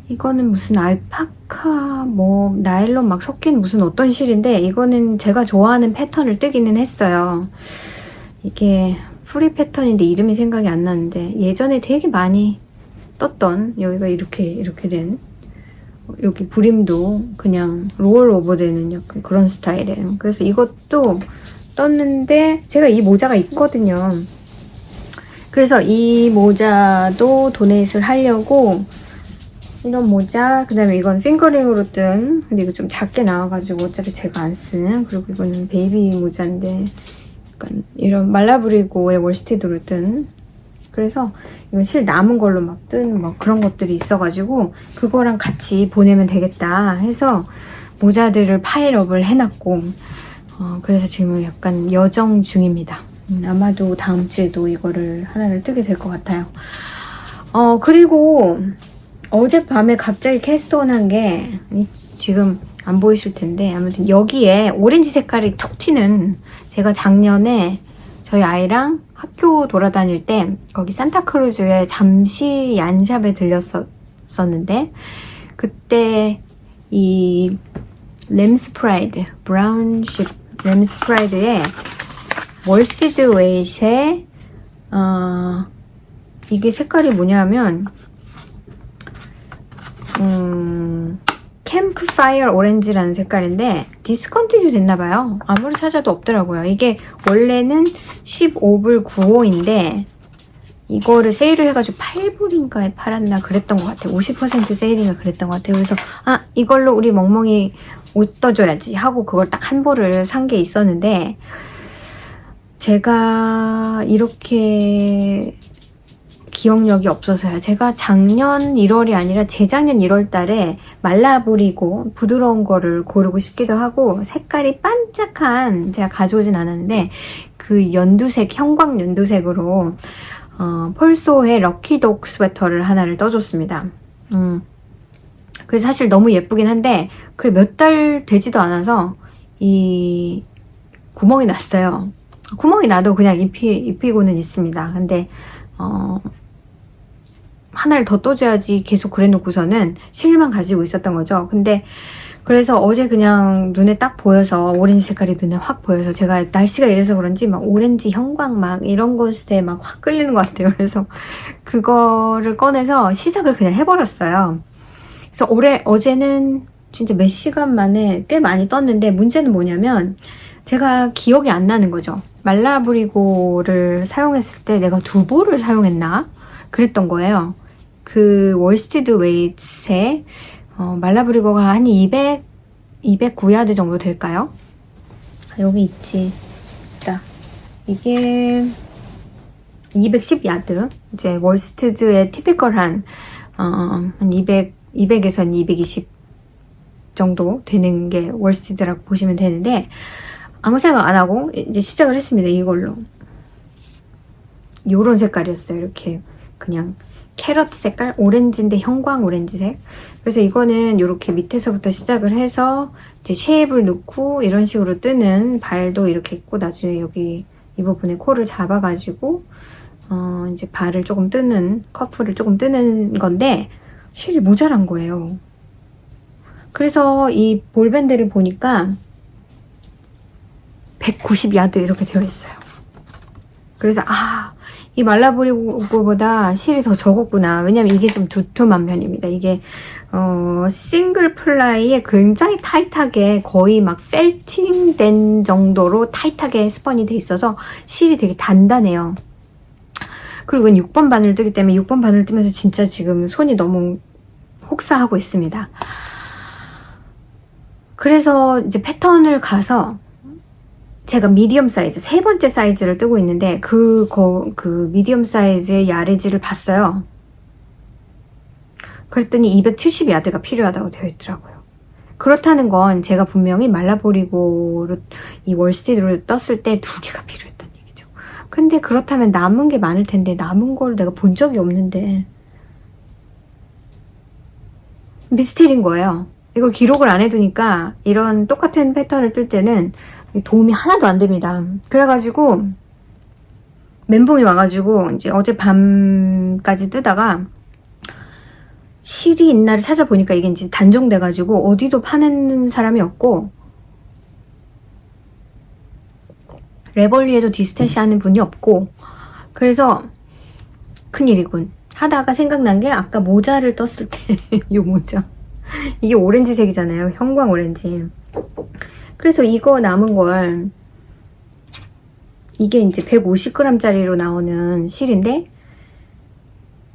이거는 무슨 알파카 뭐 나일론 막 섞인 무슨 어떤 실인데, 이거는 제가 좋아하는 패턴을 뜨기는 했어요. 이게 프리 패턴인데 이름이 생각이 안 나는데 예전에 되게 많이 떴던, 여기가 이렇게 된, 여기 브림도 그냥 롤 오버 되는 약간 그런 스타일이에요. 그래서 이것도 떴는데 제가 이 모자가 있거든요. 그래서 이 모자도 도네이트를 하려고, 이런 모자, 그 다음에 이건 핑거링으로 뜬, 근데 이거 좀 작게 나와가지고 어차피 제가 안 쓰는, 그리고 이거는 베이비 모자인데 약간 이런 말라브리고의 월스티드로 뜬, 그래서 이건 실 남은 걸로 막 뜬 막 그런 것들이 있어가지고 그거랑 같이 보내면 되겠다 해서 모자들을 파일업을 해놨고, 그래서 지금 약간 여정 중입니다. 아마도 다음 주에도 이거를 하나를 뜨게 될 것 같아요. 그리고 어젯밤에 갑자기 캐스트온한 게 지금 안 보이실 텐데 아무튼 여기에 오렌지 색깔이 툭 튀는, 제가 작년에 저희 아이랑 학교 돌아다닐 때 거기 산타크루즈에 잠시 얀샵에 들렸었는데 그때 이 램스프라이드 브라운쉽 램스프라이드에 월시드 웨이트에 이게 색깔이 뭐냐면 캠프파이어 오렌지라는 색깔인데 디스컨티뉴 됐나봐요. 아무리 찾아도 없더라고요. 이게 원래는 15불 95인데 이거를 세일을 해가지고 8불인가에 팔았나 그랬던 것 같아요. 50% 세일인가 그랬던 것 같아요. 그래서 이걸로 우리 멍멍이 옷 떠줘야지 하고 그걸 딱 한 벌을 산 게 있었는데, 제가 이렇게 기억력이 없어서요. 제가 작년 1월이 아니라 재작년 1월 달에 말라버리고 부드러운 거를 고르고 싶기도 하고 색깔이 반짝한, 제가 가져오진 않았는데 그 연두색, 형광 연두색으로 펄소의 럭키독 스웨터를 하나를 떠줬습니다. 그래서 사실 너무 예쁘긴 한데 그게 몇 달 되지도 않아서 이 구멍이 났어요. 구멍이 나도 그냥 입히고는 있습니다. 근데 하나를 더 떠줘야지 계속 그래놓고서는 실만 가지고 있었던 거죠. 근데 그래서 어제 그냥 눈에 딱 보여서, 오렌지 색깔이 눈에 확 보여서, 제가 날씨가 이래서 그런지 막 오렌지 형광 막 이런 것에 막 확 끌리는 것 같아요. 그래서 그거를 꺼내서 시작을 그냥 해버렸어요. 그래서 어제는 진짜 몇 시간 만에 꽤 많이 떴는데, 문제는 뭐냐면 제가 기억이 안 나는 거죠. 말라브리고를 사용했을 때 내가 2볼을 사용했나? 그랬던 거예요. 그 월스티드 웨이트에 말라브리고가 한 209야드 정도 될까요? 여기 있지. 있다. 이게 210야드. 이제 월스티드의 티피컬한 한 200에서 한 220 정도 되는 게 월스티드라고 보시면 되는데, 아무 생각 안 하고 이제 시작을 했습니다. 이걸로. 요런 색깔이었어요. 이렇게 그냥 캐럿 색깔? 오렌지인데 형광 오렌지색. 그래서 이거는 이렇게 밑에서부터 시작을 해서 이제 쉐입을 넣고 이런 식으로 뜨는, 발도 이렇게 있고 나중에 여기 이 부분에 코를 잡아가지고 이제 발을 조금 뜨는, 커프를 조금 뜨는 건데 실이 모자란 거예요. 그래서 이 볼밴드를 보니까 190야드 이렇게 되어 있어요. 그래서 이 말라브리고보다 실이 더 적었구나. 왜냐면 이게 좀 두툼한 편입니다. 이게 싱글 플라이에 굉장히 타이트하게, 거의 막 펠팅된 정도로 타이트하게 스펀이 돼 있어서 실이 되게 단단해요. 그리고 6번 바늘 뜨기 때문에 6번 바늘 뜨면서 진짜 지금 손이 너무 혹사하고 있습니다. 그래서 이제 패턴을 가서 제가 미디엄 사이즈, 3번째 사이즈를 뜨고 있는데 그 미디엄 사이즈의 야레지를 봤어요. 그랬더니 270야드가 필요하다고 되어 있더라고요. 그렇다는 건 제가 분명히 말라버리고로 이 월스티드로 떴을 때 2개가 필요했다는 얘기죠. 근데 그렇다면 남은 게 많을 텐데 남은 걸 내가 본 적이 없는데 미스테리인 거예요. 이걸 기록을 안 해두니까 이런 똑같은 패턴을 뜰 때는 도움이 하나도 안 됩니다. 그래가지고 멘붕이 와가지고 이제 어젯밤까지 뜨다가 실이 있나를 찾아보니까 이게 이제 단종돼가지고 어디도 파는 사람이 없고, 레벌리에도 디스태시 하는 분이 없고, 그래서 큰일이군 하다가 생각난 게 아까 모자를 떴을 때 이 모자, 이게 오렌지색이잖아요. 형광 오렌지. 그래서 이거 남은 걸, 이게 이제 150g짜리로 나오는 실인데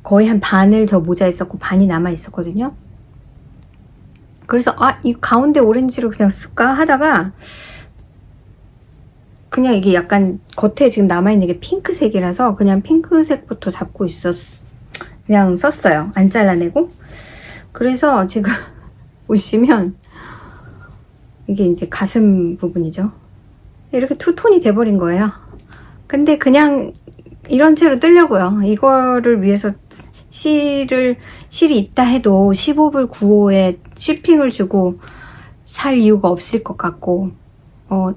거의 한 반을 저 모자에 썼고 반이 남아 있었거든요. 그래서 이 가운데 오렌지로 그냥 쓸까 하다가 그냥 이게 약간 겉에 지금 남아있는 게 핑크색이라서 그냥 핑크색부터 잡고 그냥 썼어요. 안 잘라내고. 그래서 지금 보시면 이게 이제 가슴 부분이죠. 이렇게 투톤이 돼버린 거예요. 근데 그냥 이런 채로 뜨려고요. 이거를 위해서 실이 있다 해도 15불 95에 쉬핑을 주고 살 이유가 없을 것 같고,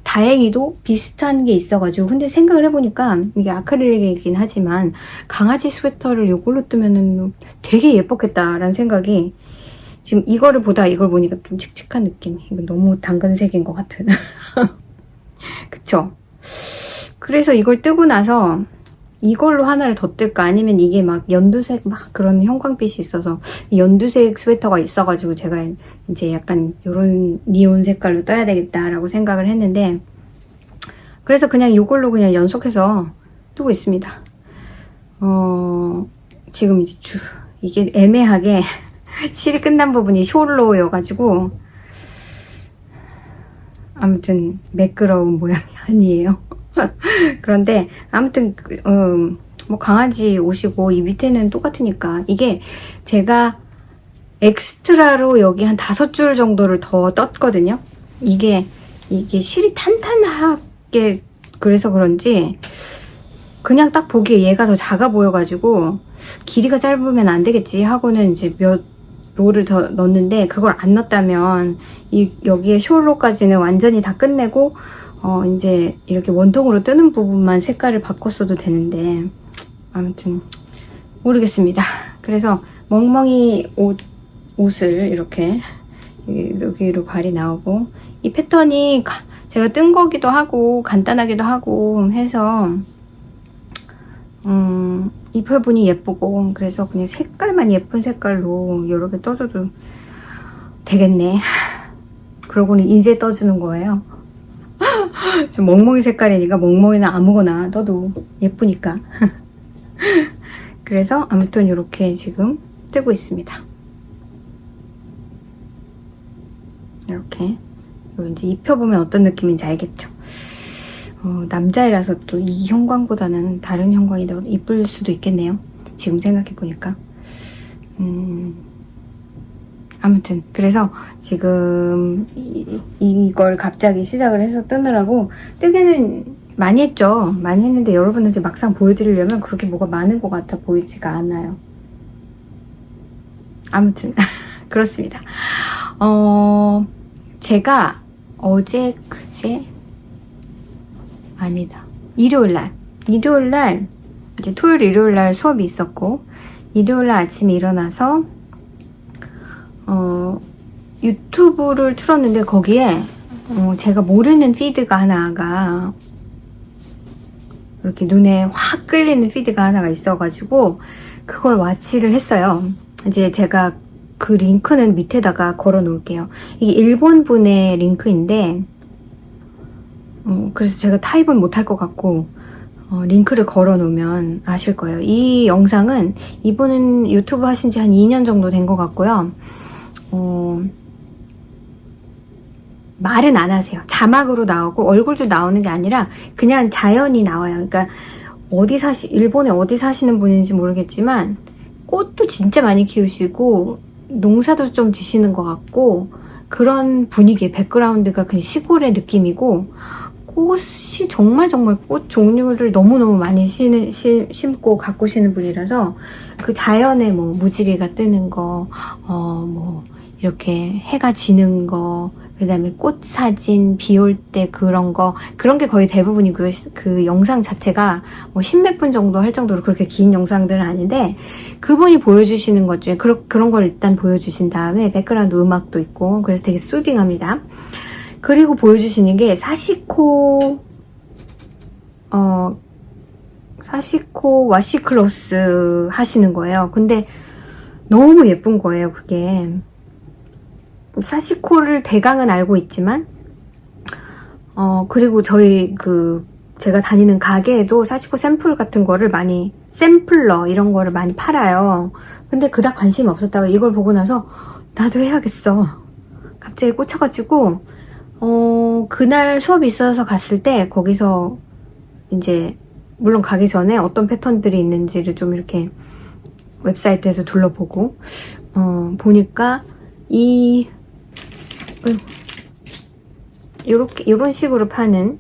다행히도 비슷한 게 있어가지고. 근데 생각을 해보니까 이게 아크릴릭이긴 하지만 강아지 스웨터를 이걸로 뜨면은 되게 예뻤겠다라는 생각이, 지금 이거를 보다 이걸 보니까 좀 칙칙한 느낌. 이거 너무 당근색인 것 같은. 그쵸? 그래서 이걸 뜨고 나서 이걸로 하나를 더 뜰까, 아니면 이게 막 연두색 막 그런 형광빛이 있어서, 연두색 스웨터가 있어가지고 제가 이제 약간 요런 니온 색깔로 떠야 되겠다라고 생각을 했는데, 그래서 그냥 이걸로 그냥 연속해서 뜨고 있습니다. 지금 이제 이게 애매하게 실이 끝난 부분이 숄로여가지고 아무튼 매끄러운 모양이 아니에요. 그런데 아무튼 뭐 강아지 옷이고 이 밑에는 똑같으니까, 이게 제가 엑스트라로 여기 한 5줄 정도를 더 떴거든요. 이게 실이 탄탄하게, 그래서 그런지 그냥 딱 보기에 얘가 더 작아 보여가지고 길이가 짧으면 안 되겠지 하고는 이제 몇 롤을 더 넣었는데, 그걸 안 넣었다면 여기에 숄로까지는 완전히 다 끝내고 이제 이렇게 원통으로 뜨는 부분만 색깔을 바꿨어도 되는데, 아무튼 모르겠습니다. 그래서 멍멍이 옷을 이렇게 여기로 발이 나오고, 이 패턴이 제가 뜬 거기도 하고 간단하기도 하고 해서 입혀보니 예쁘고, 그래서 그냥 색깔만 예쁜 색깔로 여러 개 떠줘도 되겠네. 그러고는 이제 떠주는 거예요. 좀 멍멍이 색깔이니까 멍멍이는 아무거나 떠도 예쁘니까. 그래서 아무튼 이렇게 지금 뜨고 있습니다. 이렇게 이제 입혀보면 어떤 느낌인지 알겠죠? 남자애라서 또 이 형광보다는 다른 형광이 더 이쁠 수도 있겠네요. 지금 생각해보니까. 아무튼 그래서 지금 이걸 갑자기 시작을 해서 뜨느라고, 뜨개는 많이 했죠. 많이 했는데 여러분한테 막상 보여드리려면 그렇게 뭐가 많은 것 같아 보이지가 않아요. 아무튼 그렇습니다. 제가 어제 그제 아니다, 일요일날 이제 토요일 일요일날 수업이 있었고, 일요일날 아침에 일어나서 유튜브를 틀었는데 거기에 제가 모르는 피드가 하나가 이렇게 눈에 확 끌리는 피드가 하나가 있어가지고 그걸 와치를 했어요. 이제 제가 그 링크는 밑에다가 걸어 놓을게요. 이게 일본 분의 링크인데 그래서 제가 타입은 못할 것 같고 링크를 걸어 놓으면 아실 거예요. 이 영상은 이분은 유튜브 하신 지 한 2년 정도 된 것 같고요. 말은 안 하세요. 자막으로 나오고 얼굴도 나오는 게 아니라 그냥 자연히 나와요. 그러니까 일본에 어디 사시는 분인지 모르겠지만 꽃도 진짜 많이 키우시고 농사도 좀 지시는 것 같고, 그런 분위기, 백그라운드가 그냥 시골의 느낌이고, 꽃이 정말 꽃 종류를 너무너무 많이 심고 가꾸시는 분이라서 그 자연에 뭐 무지개가 뜨는 거, 뭐 이렇게 해가 지는 거, 그 다음에 꽃 사진, 비 올 때 그런 게 거의 대부분이고요. 그 영상 자체가 뭐 10몇 분 정도 할 정도로 그렇게 긴 영상들은 아닌데, 그분이 보여주시는 것 중에 그런 걸 일단 보여주신 다음에 백그라운드 음악도 있고, 그래서 되게 수딩합니다. 그리고 보여주시는 게 사시코 와시클로스 하시는 거예요. 근데 너무 예쁜 거예요, 그게. 사시코를 대강은 알고 있지만, 그리고 제가 다니는 가게에도 사시코 샘플 같은 거를 많이, 샘플러 이런 거를 많이 팔아요. 근데 그닥 관심이 없었다가 이걸 보고 나서 나도 해야겠어. 갑자기 꽂혀가지고, 그날 수업이 있어서 갔을 때 거기서 이제 물론 가기 전에 어떤 패턴들이 있는지를 좀 이렇게 웹사이트에서 둘러보고 보니까 이런 식으로 파는,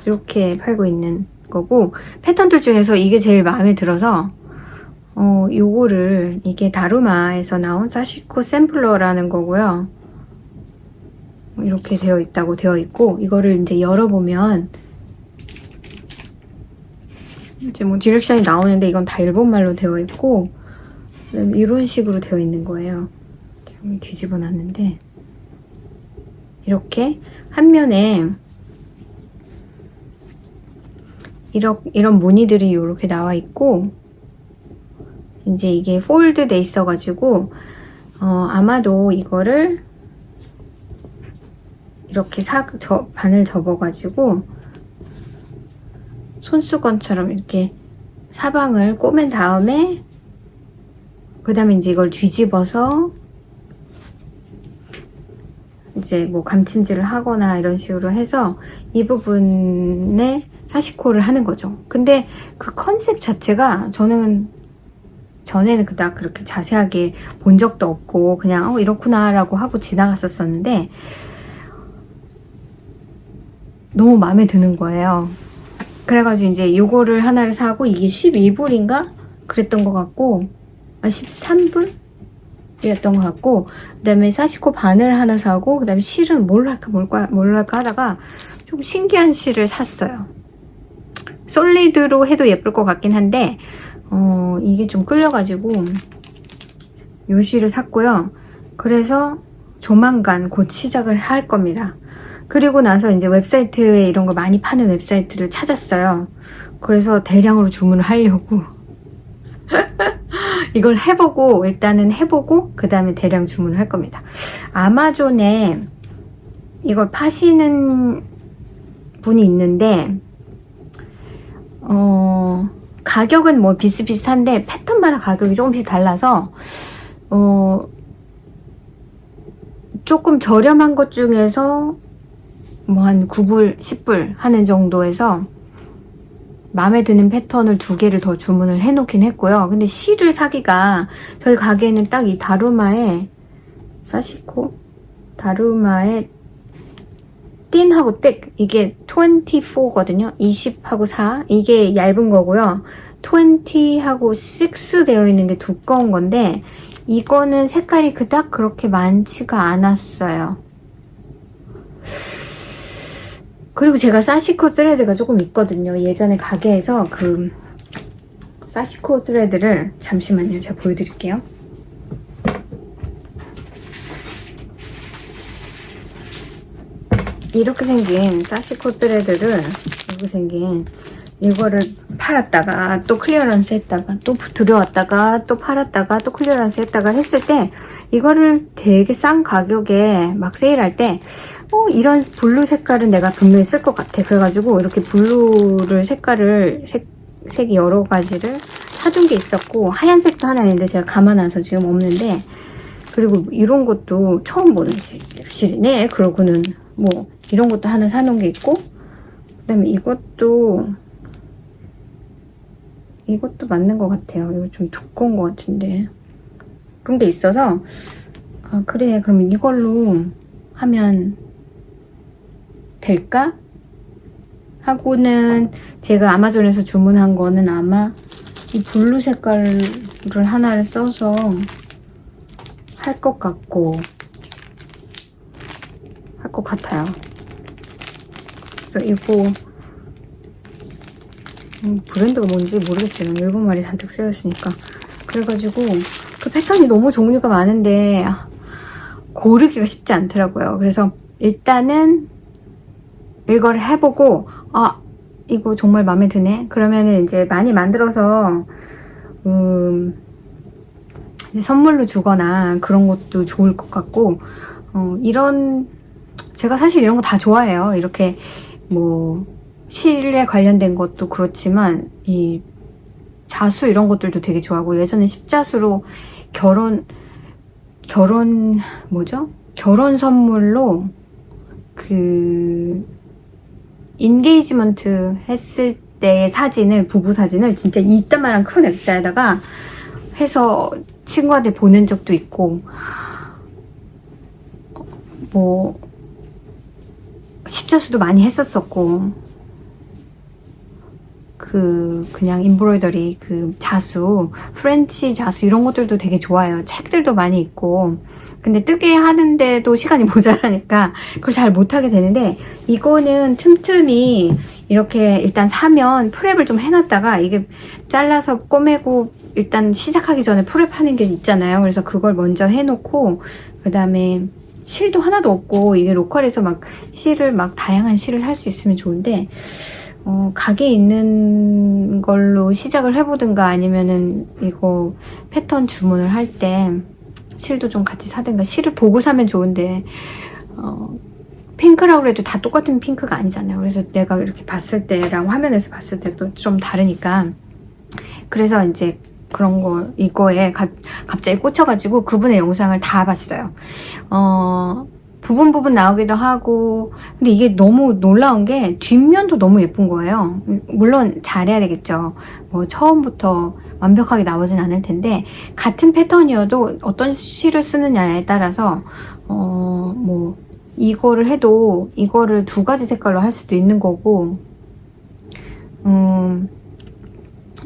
이렇게 팔고 있는 거고, 패턴들 중에서 이게 제일 마음에 들어서 요거를, 이게 다루마에서 나온 사시코 샘플러라는 거고요. 이렇게 되어 있다고 되어 있고, 이거를 이제 열어보면 이제 뭐 디렉션이 나오는데 이건 다 일본말로 되어 있고, 그다음에 이런 식으로 되어 있는 거예요. 좀 뒤집어 놨는데, 이렇게 한 면에 이런 무늬들이 이렇게 나와 있고, 이제 이게 폴드 돼 있어가지고 아마도 이거를 이렇게 반을 접어가지고 손수건처럼 이렇게 사방을 꼬맨 다음에, 그 다음에 이제 이걸 뒤집어서 이제 뭐 감침질을 하거나 이런 식으로 해서 이 부분에 사시코를 하는 거죠. 근데 그 컨셉 자체가 저는 전에는 그닥 그렇게 자세하게 본 적도 없고 그냥 이렇구나 라고 하고 지나갔었는데 너무 마음에 드는 거예요. 그래가지고 이제 요거를 하나를 사고, 이게 12불인가? 그랬던 것 같고, 13불? 이랬던 것 같고, 그 다음에 사시코 바늘 하나 사고, 그 다음에 실은 뭘 할까 하다가 좀 신기한 실을 샀어요. 솔리드로 해도 예쁠 것 같긴 한데 이게 좀 끌려가지고 요 실을 샀고요. 그래서 조만간 곧 시작을 할 겁니다. 그리고 나서 이제 웹사이트에 이런 걸 많이 파는 웹사이트를 찾았어요. 그래서 대량으로 주문을 하려고 이걸 일단은 해보고 그 다음에 대량 주문을 할 겁니다. 아마존에 이걸 파시는 분이 있는데 가격은 뭐 비슷비슷한데 패턴마다 가격이 조금씩 달라서 조금 저렴한 것 중에서 뭐 한 9불, 10불 하는 정도에서 마음에 드는 패턴을 2개를 더 주문을 해놓긴 했고요. 근데 실을 사기가 저희 가게에는 딱 이 다루마에 사시코 다루마에 띵하고 땡, 이게 24거든요. 20하고 4, 이게 얇은 거고요. 20하고 6 되어 있는 게 두꺼운 건데, 이거는 색깔이 그닥 그렇게 많지가 않았어요. 그리고 제가 사시코 스레드가 조금 있거든요. 예전에 가게에서 그 사시코 스레드를, 잠시만요, 제가 보여드릴게요. 이렇게 생긴 사시코 스레드를, 이렇게 생긴 이거를 팔았다가 또 클리어런스 했다가 또 들여왔다가 또 팔았다가 또 클리어런스 했다가 했을 때, 이거를 되게 싼 가격에 막 세일할 때 이런 블루 색깔은 내가 분명히 쓸 것 같아. 그래가지고 이렇게 블루를 색이 여러 가지를 사둔 게 있었고, 하얀색도 하나 있는데 제가 감아놔서 지금 없는데, 그리고 이런 것도 처음 보는 실이네. 그러고는 뭐 이런 것도 하나 사놓은 게 있고, 그 다음에 이것도 맞는 것 같아요. 이거 좀 두꺼운 것 같은데 그런 게 있어서, 그래, 그럼 이걸로 하면 될까? 하고는 제가 아마존에서 주문한 거는 아마 이 블루 색깔을 하나를 써서 할 것 같아요. 그래서 이거 브랜드가 뭔지 모르겠어요. 일본말이 잔뜩 쓰여있으니까. 그래가지고 그 패턴이 너무 종류가 많은데 고르기가 쉽지 않더라고요. 그래서 일단은 이걸 해보고 이거 정말 마음에 드네. 그러면은 이제 많이 만들어서 선물로 주거나 그런 것도 좋을 것 같고, 제가 사실 이런 거 다 좋아해요. 이렇게 뭐 실에 관련된 것도 그렇지만 이 자수 이런 것들도 되게 좋아하고, 예전에 십자수로 결혼 선물로 그 인게이지먼트 했을 때의 부부 사진을 진짜 이따만한 큰 액자에다가 해서 친구한테 보낸 적도 있고, 뭐 십자수도 많이 했었었고, 그냥 임브로이더리 자수, 프렌치 자수 이런 것들도 되게 좋아요. 책들도 많이 있고. 근데 뜨개 하는데도 시간이 모자라니까 그걸 잘 못하게 되는데, 이거는 틈틈이 이렇게 일단 사면 프랩을 좀 해놨다가 이게 잘라서 꼬매고 일단 시작하기 전에 프랩하는 게 있잖아요. 그래서 그걸 먼저 해놓고, 그 다음에 실도 하나도 없고, 이게 로컬에서 막 실을 다양한 실을 살 수 있으면 좋은데, 가게에 있는 걸로 시작을 해보든가, 아니면은 이거 패턴 주문을 할 때 실도 좀 같이 사든가. 실을 보고 사면 좋은데, 핑크라고 해도 다 똑같은 핑크가 아니잖아요. 그래서 내가 이렇게 봤을 때랑 화면에서 봤을 때도 좀 다르니까. 그래서 이제 그런 이거에 갑자기 꽂혀가지고 그분의 영상을 다 봤어요. 부분 나오기도 하고. 근데 이게 너무 놀라운 게 뒷면도 너무 예쁜 거예요. 물론 잘해야 되겠죠. 뭐 처음부터 완벽하게 나오진 않을 텐데, 같은 패턴이어도 어떤 실을 쓰느냐에 따라서 뭐 이거를 해도 이거를 2가지 색깔로 할 수도 있는 거고,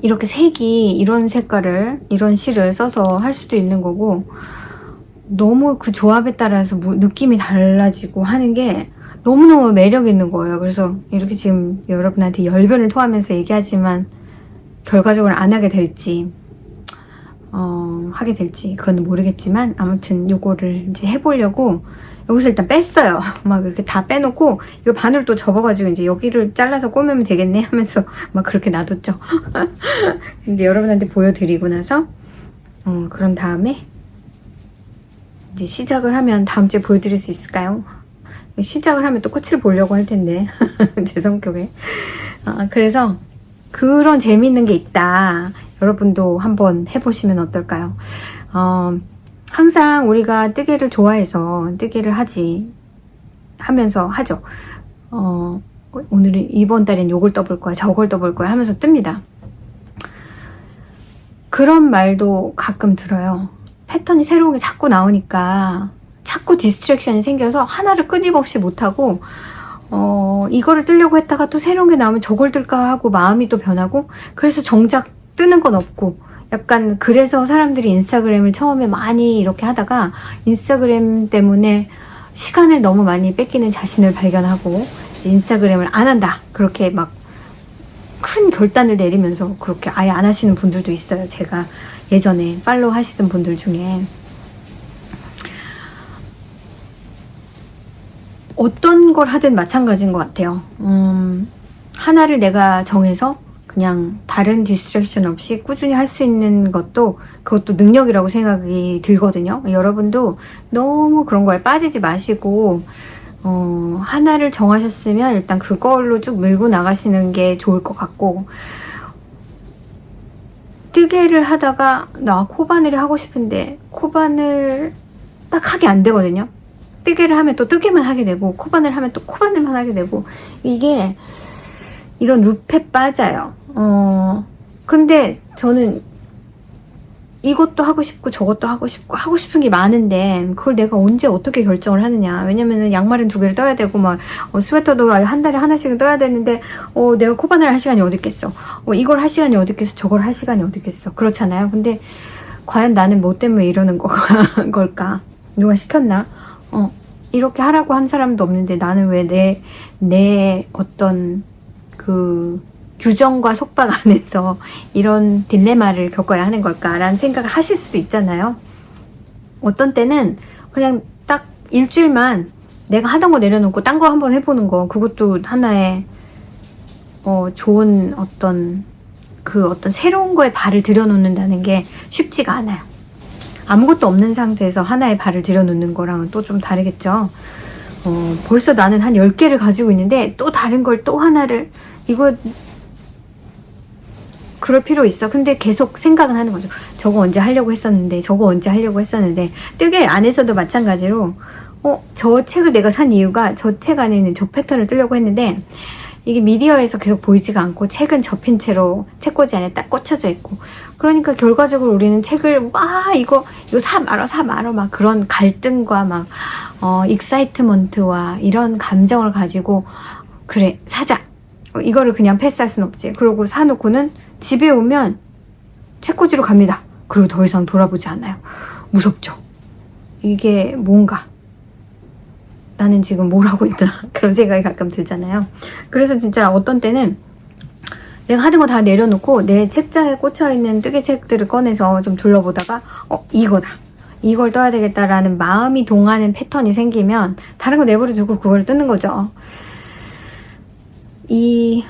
이렇게 색이 이런 색깔을, 이런 실을 써서 할 수도 있는 거고, 너무 그 조합에 따라서 느낌이 달라지고 하는 게 너무너무 매력 있는 거예요. 그래서 이렇게 지금 여러분한테 열변을 토하면서 얘기하지만, 결과적으로 안 하게 될지 하게 될지 그건 모르겠지만, 아무튼 요거를 이제 해보려고 여기서 일단 뺐어요. 막 이렇게 다 빼놓고, 이거 바늘 또 접어가지고 이제 여기를 잘라서 꼬매면 되겠네 하면서 막 그렇게 놔뒀죠. 근데 여러분한테 보여드리고 나서 그런 다음에 이제 시작을 하면 다음 주에 보여드릴 수 있을까요? 시작을 하면 또 끝을 보려고 할 텐데 제 성격에. 그래서 그런 재미있는 게 있다. 여러분도 한번 해보시면 어떨까요? 항상 우리가 뜨개를 좋아해서 뜨개를 하면서 하죠. 오늘은 이번 달엔 요걸 떠볼 거야, 저걸 떠볼 거야 하면서 뜹니다. 그런 말도 가끔 들어요. 패턴이 새로운 게 자꾸 나오니까 자꾸 디스트랙션이 생겨서 하나를 끊임없이 못하고, 이거를 뜨려고 했다가 또 새로운 게 나오면 저걸 뜰까 하고 마음이 또 변하고, 그래서 정작 뜨는 건 없고, 약간 그래서 사람들이 인스타그램을 처음에 많이 이렇게 하다가 인스타그램 때문에 시간을 너무 많이 뺏기는 자신을 발견하고 이제 인스타그램을 안 한다, 그렇게 막 큰 결단을 내리면서 그렇게 아예 안 하시는 분들도 있어요. 제가 예전에 팔로우 하시던 분들 중에. 어떤 걸 하든 마찬가지인 것 같아요. 하나를 내가 정해서 그냥 다른 디스트랙션 없이 꾸준히 할 수 있는 것도, 그것도 능력이라고 생각이 들거든요. 여러분도 너무 그런 거에 빠지지 마시고, 하나를 정하셨으면 일단 그걸로 쭉 밀고 나가시는 게 좋을 것 같고, 뜨개를 하다가 나 코바늘이 하고 싶은데 코바늘 딱 하게 안 되거든요. 뜨개를 하면 또 뜨개만 하게 되고, 코바늘 하면 또 코바늘만 하게 되고, 이게 이런 룹에 빠져요. 근데 저는 이것도 하고 싶고 저것도 하고 싶고 하고 싶은 게 많은데, 그걸 내가 언제 어떻게 결정을 하느냐. 왜냐면은 양말은 2개를 떠야 되고, 막 스웨터도 한 달에 하나씩은 떠야 되는데, 내가 코바늘 할 시간이 어디 있겠어. 이걸 할 시간이 어디 있겠어. 저걸 할 시간이 어디 있겠어. 그렇잖아요. 근데 과연 나는 뭐 때문에 이러는 걸까? 누가 시켰나? 이렇게 하라고 한 사람도 없는데 나는 왜 내 어떤 규정과 속박 안에서 이런 딜레마를 겪어야 하는 걸까라는 생각을 하실 수도 있잖아요. 어떤 때는 그냥 딱 일주일만 내가 하던 거 내려놓고 딴 거 한번 해보는 거, 그것도 하나의 좋은 어떤 새로운 거에 발을 들여놓는다는 게 쉽지가 않아요. 아무것도 없는 상태에서 하나의 발을 들여놓는 거랑은 또 좀 다르겠죠. 벌써 나는 한 10개를 가지고 있는데 또 다른 걸 또 하나를, 이거 그럴 필요 있어. 근데 계속 생각은 하는 거죠. 저거 언제 하려고 했었는데, 저거 언제 하려고 했었는데. 뜨개 안에서도 마찬가지로 저 책을 내가 산 이유가 저 책 안에 있는 저 패턴을 뜨려고 했는데, 이게 미디어에서 계속 보이지가 않고 책은 접힌 채로 책꽂이 안에 딱 꽂혀져 있고, 그러니까 결과적으로 우리는 책을 이거 사 말어 막 그런 갈등과 막 익사이트먼트와 이런 감정을 가지고, 그래 사자, 이거를 그냥 패스할 순 없지. 그러고 사놓고는 집에 오면 책꽂이로 갑니다. 그리고 더 이상 돌아보지 않아요. 무섭죠. 이게 뭔가 나는 지금 뭘 하고 있나 그런 생각이 가끔 들잖아요. 그래서 진짜 어떤 때는 내가 하던 거 다 내려놓고 내 책장에 꽂혀있는 뜨개 책들을 꺼내서 좀 둘러보다가 이거다. 이걸 떠야 되겠다라는 마음이 동하는 패턴이 생기면 다른 거 내버려 두고 그걸 뜨는 거죠. 이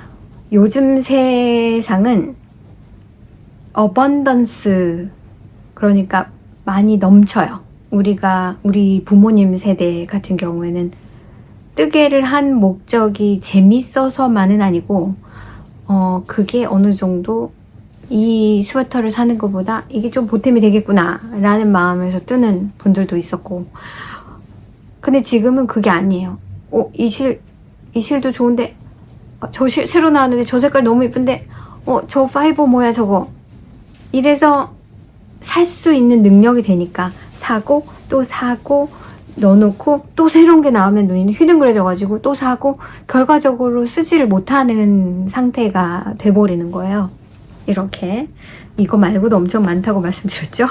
요즘 세상은 어번던스, 그러니까 많이 넘쳐요. 우리 부모님 세대 같은 경우에는 뜨개를 한 목적이 재밌어서만은 아니고 그게 어느 정도 이 스웨터를 사는 것보다 이게 좀 보탬이 되겠구나 라는 마음에서 뜨는 분들도 있었고, 근데 지금은 그게 아니에요. 이 실도 좋은데 저 실 새로 나왔는데 저 색깔 너무 예쁜데 저 파이버 뭐야 저거, 이래서 살 수 있는 능력이 되니까 사고 또 사고 넣어놓고 또 새로운 게 나오면 눈이 휘둥그레져가지고 또 사고, 결과적으로 쓰지를 못하는 상태가 돼버리는 거예요. 이렇게. 이거 말고도 엄청 많다고 말씀드렸죠.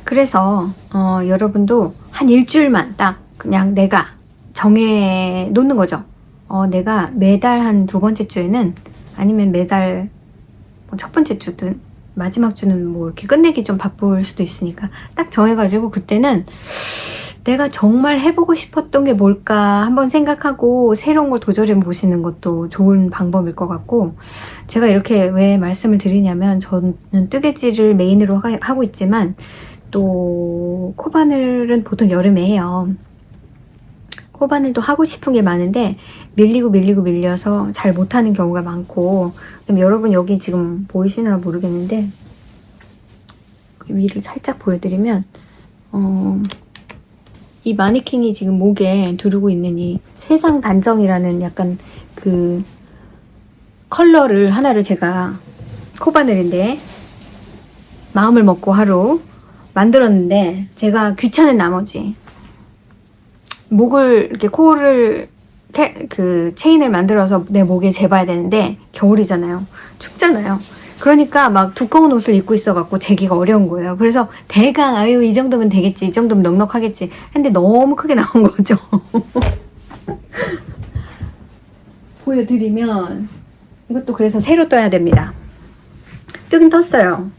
그래서 여러분도 한 일주일만 딱 그냥 내가 정해 놓는 거죠. 내가 매달 한 두 번째 주에는, 아니면 매달 첫 번째 주든 마지막 주는 뭐 이렇게 끝내기 좀 바쁠 수도 있으니까 딱 정해가지고 그때는 내가 정말 해보고 싶었던 게 뭘까 한번 생각하고 새로운 걸 도전해 보시는 것도 좋은 방법일 것 같고, 제가 이렇게 왜 말씀을 드리냐면 저는 뜨개질을 메인으로 하고 있지만 또 코바늘은 보통 여름에 해요. 코바늘도 하고 싶은 게 많은데 밀려서 잘 못하는 경우가 많고, 그럼 여러분 여기 지금 보이시나 모르겠는데 위를 살짝 보여드리면 이 마네킹이 지금 목에 두르고 있는 이 세상 단정이라는 약간 그 컬러를 하나를 제가 코바늘인데 마음을 먹고 하루 만들었는데, 제가 귀찮은 나머지 목을 이렇게 코를 그 체인을 만들어서 내 목에 재봐야 되는데 겨울이잖아요. 춥잖아요. 그러니까 막 두꺼운 옷을 입고 있어갖고 재기가 어려운 거예요. 그래서 대강 아유 이 정도면 되겠지, 이 정도면 넉넉하겠지 근데 너무 크게 나온 거죠. 보여드리면 이것도 그래서 새로 떠야 됩니다. 뜨긴 떴어요.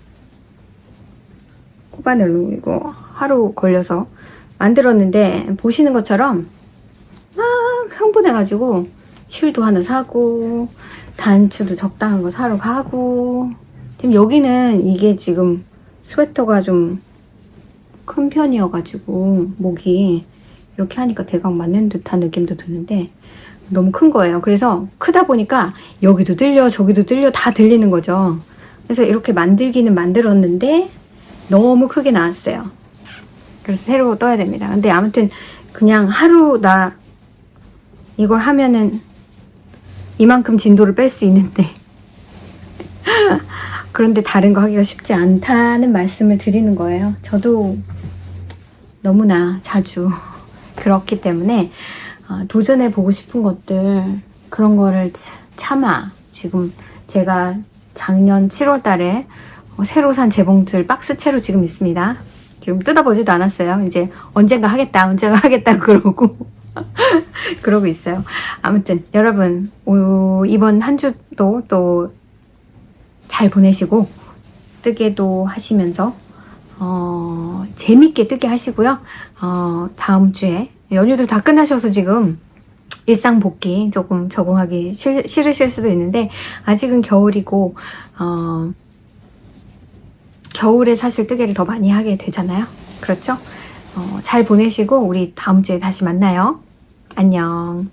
코바늘로 이거 하루 걸려서 만들었는데 보시는 것처럼 막 흥분해가지고 실도 하나 사고 단추도 적당한 거 사러 가고, 지금 여기는 이게 지금 스웨터가 좀 큰 편이어가지고 목이 이렇게 하니까 대강 맞는 듯한 느낌도 드는데 너무 큰 거예요. 그래서 크다 보니까 여기도 들려 저기도 들려 다 들리는 거죠. 그래서 이렇게 만들기는 만들었는데 너무 크게 나왔어요. 그래서 새로 떠야 됩니다. 근데 아무튼 그냥 하루 나 이걸 하면은 이만큼 진도를 뺄 수 있는데 그런데 다른 거 하기가 쉽지 않다는 말씀을 드리는 거예요. 저도 너무나 자주 그렇기 때문에 도전해보고 싶은 것들, 그런 거를 참아. 지금 제가 작년 7월 달에 새로 산 재봉틀 박스채로 지금 있습니다. 지금 뜯어보지도 않았어요. 이제 언젠가 하겠다 그러고 그러고 있어요. 아무튼 여러분 이번 한 주도 또 잘 보내시고 뜨개도 하시면서 재밌게 뜨개 하시고요. 다음 주에 연휴도 다 끝나셔서 지금 일상 복귀 조금 적응하기 싫으실 수도 있는데, 아직은 겨울이고 겨울에 사실 뜨개를 더 많이 하게 되잖아요. 그렇죠? 잘 보내시고 우리 다음 주에 다시 만나요. 안녕.